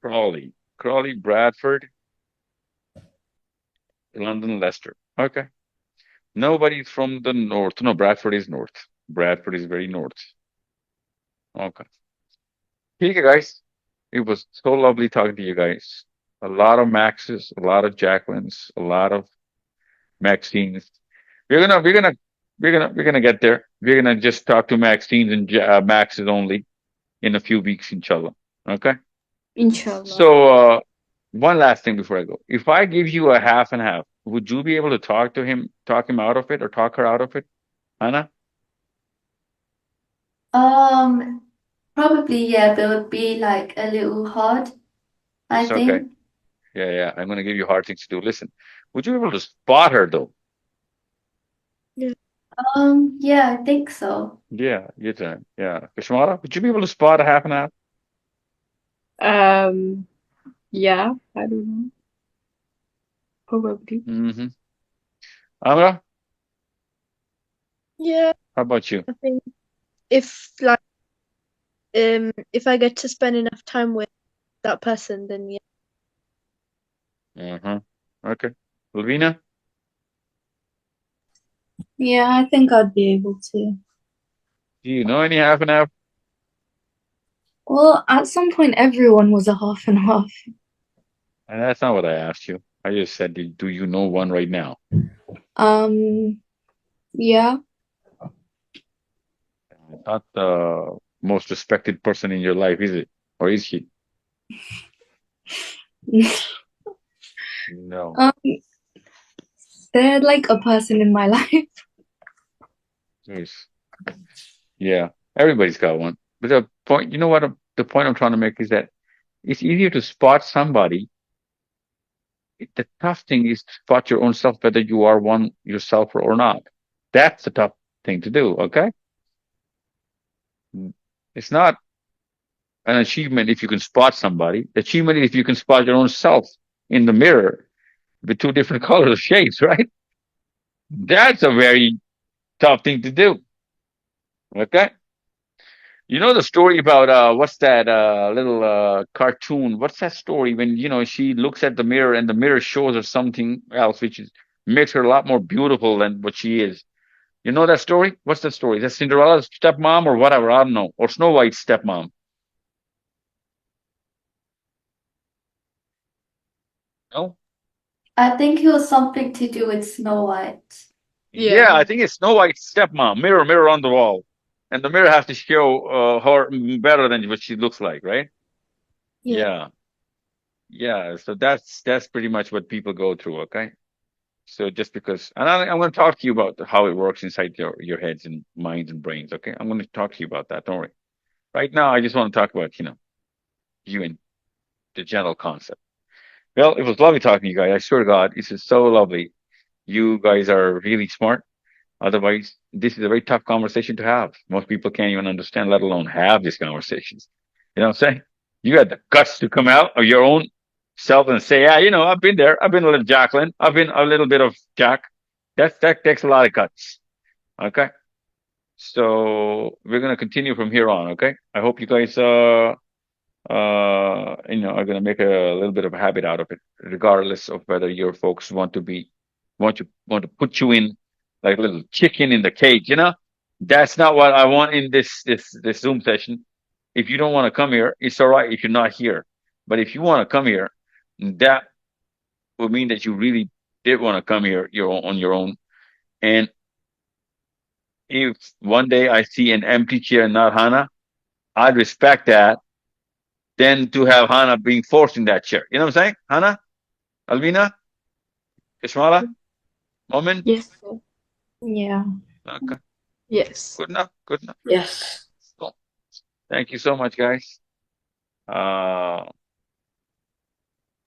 Crawley. Crawley, Bradford, London, Leicester. Okay. Nobody from the north. No, Bradford is north. Bradford is very north. Okay. Okay, guys. It was so lovely talking to you guys. A lot of Maxes, a lot of Jacquelines, a lot of Maxines. We're gonna, we're gonna, we're gonna get there. We're gonna just talk to Maxines and Maxes only in a few weeks, inshallah. Okay. Inshallah. So, one last thing before I go. If I give you a half and half, would you be able to talk him out of it, or talk her out of it, Anna? Um, Probably, yeah, but it would be like a little hard, I It's okay. think. Yeah, yeah. I'm gonna give you hard things to do. Listen, would you be able to spot her though? yeah. Yeah, I think so. Yeah, your turn. Yeah. Kashmara, would you be able to spot a half and half? Um, yeah, I don't know. Probably. Mm-hmm. Amra, Yeah, how about you? I think if I get to spend enough time with that person, then yeah. Uh-huh. Okay. Lavina, Yeah, I think I'd be able to. do you know any half and half? Well, at some point, everyone was a half and half. And that's not what I asked you. I just said, do you know one right now? Yeah. Not the most respected person in your life, is it? Or is he? No. Um, they're like a person in my life. Yes. Yeah. Everybody's got one. But the point, you know what? The point I'm trying to make is that it's easier to spot somebody. The tough thing is to spot your own self, whether you are one yourself or not. That's the tough thing to do. Okay. It's not an achievement if you can spot somebody. The achievement is if you can spot your own self in the mirror with two different colors of shades, right? That's a very tough thing to do. Okay. You know the story about what's that little cartoon? What's that story when she looks at the mirror and the mirror shows her something else, which is makes her a lot more beautiful than what she is. You know that story? What's that story? Is that Cinderella's stepmom or whatever? I don't know. Or Snow White's stepmom? No? I think it was something to do with Snow White. Yeah. Yeah, I think it's Snow White's stepmom. Mirror, mirror on the wall, and the mirror has to show her better than what she looks like, right? Yeah. Yeah. Yeah, so that's pretty much what people go through, okay? So just because, and I'm going to talk to you about how it works inside your heads and minds and brains, okay? I'm going to talk to you about that. Don't worry. Right now, I just want to talk about, you and the general concept. Well, it was lovely talking to you guys. I swear to God, this is so lovely. You guys are really smart. Otherwise, this is a very tough conversation to have. Most people can't even understand, let alone have these conversations. You know what I'm saying? You had the guts to come out of your own self and say, yeah, I've been there. I've been a little Jacqueline. I've been a little bit of Jack. That takes a lot of guts. Okay. So we're going to continue from here on. Okay. I hope you guys, are going to make a little bit of a habit out of it, regardless of whether your folks want to put you in like a little chicken in the cage. That's not what I want in this Zoom session. If you don't want to come here, it's all right if you're not here. But if you want to come here, that would mean that you really did want to come here on your own. And if one day I see an empty chair, not Hannah, I'd respect that than to have Hannah being forced in that chair. You know what I'm saying? Hannah, Alvina, Ishmala, Momin. Yes, sir. Yeah. Okay, Yes. good enough. Good enough. Yes. Cool. Thank you so much, guys.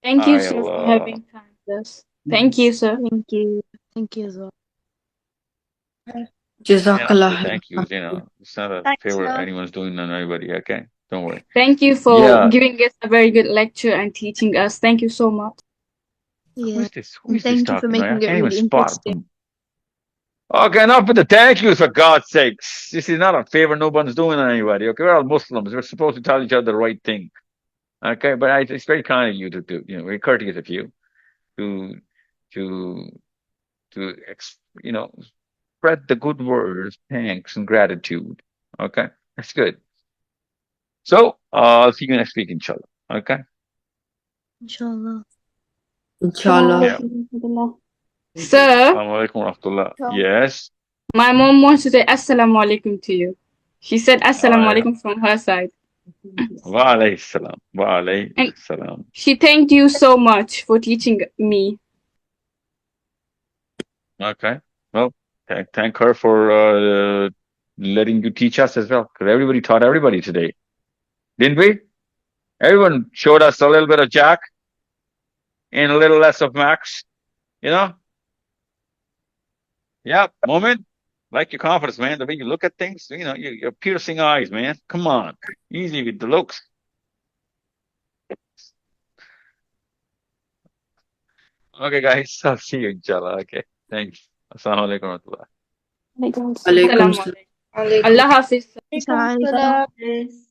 Thank you, sir, I'll for having time with us. Thank you, sir. Thank you. Thank you as well. and Jazakallah after khair. thank yous, it's not a Thanks, favor love. anyone's doing on anybody. Okay, don't worry. Thank you for Yeah, giving us a very good lecture and teaching us. Thank you so much. who Yeah. is this? Who And is this thank you for talking? I making it can't even really spot interesting. them. Okay, enough with the thank yous, for God's sakes. This is not a favor no one's doing on anybody. Okay, we're all Muslims. We're supposed to tell each other the right thing. Okay, but it's very kind of you to do, very courteous of you to to spread the good words, thanks and gratitude. Okay, that's good. So I'll see you next week, inshallah. Okay. Inshallah. Inshallah. Yeah. Sir, Assalamu alaikum wa rahmatullah. Yes. my mom wants to say assalamu alaikum to you. She said assalamu alaikum from her side. Wa alayhi salam. Wa alayhi And salam. she thanked you so much for teaching me. Okay. Well, thank her for letting you teach us as well, because everybody taught everybody today, didn't we? Everyone showed us a little bit of Jack and a little less of Max. You know? Yeah, Moment. Like your confidence, man. The way you look at things, your piercing eyes, man. Come on. Easy with the looks. Okay, guys. I'll see you, inshallah. Okay. Thanks. Assalamu alaikum wa rahmatullah. Alaikum Assalamu salam. alaikum. Allah Hafiz. Bye. Alaikum salam.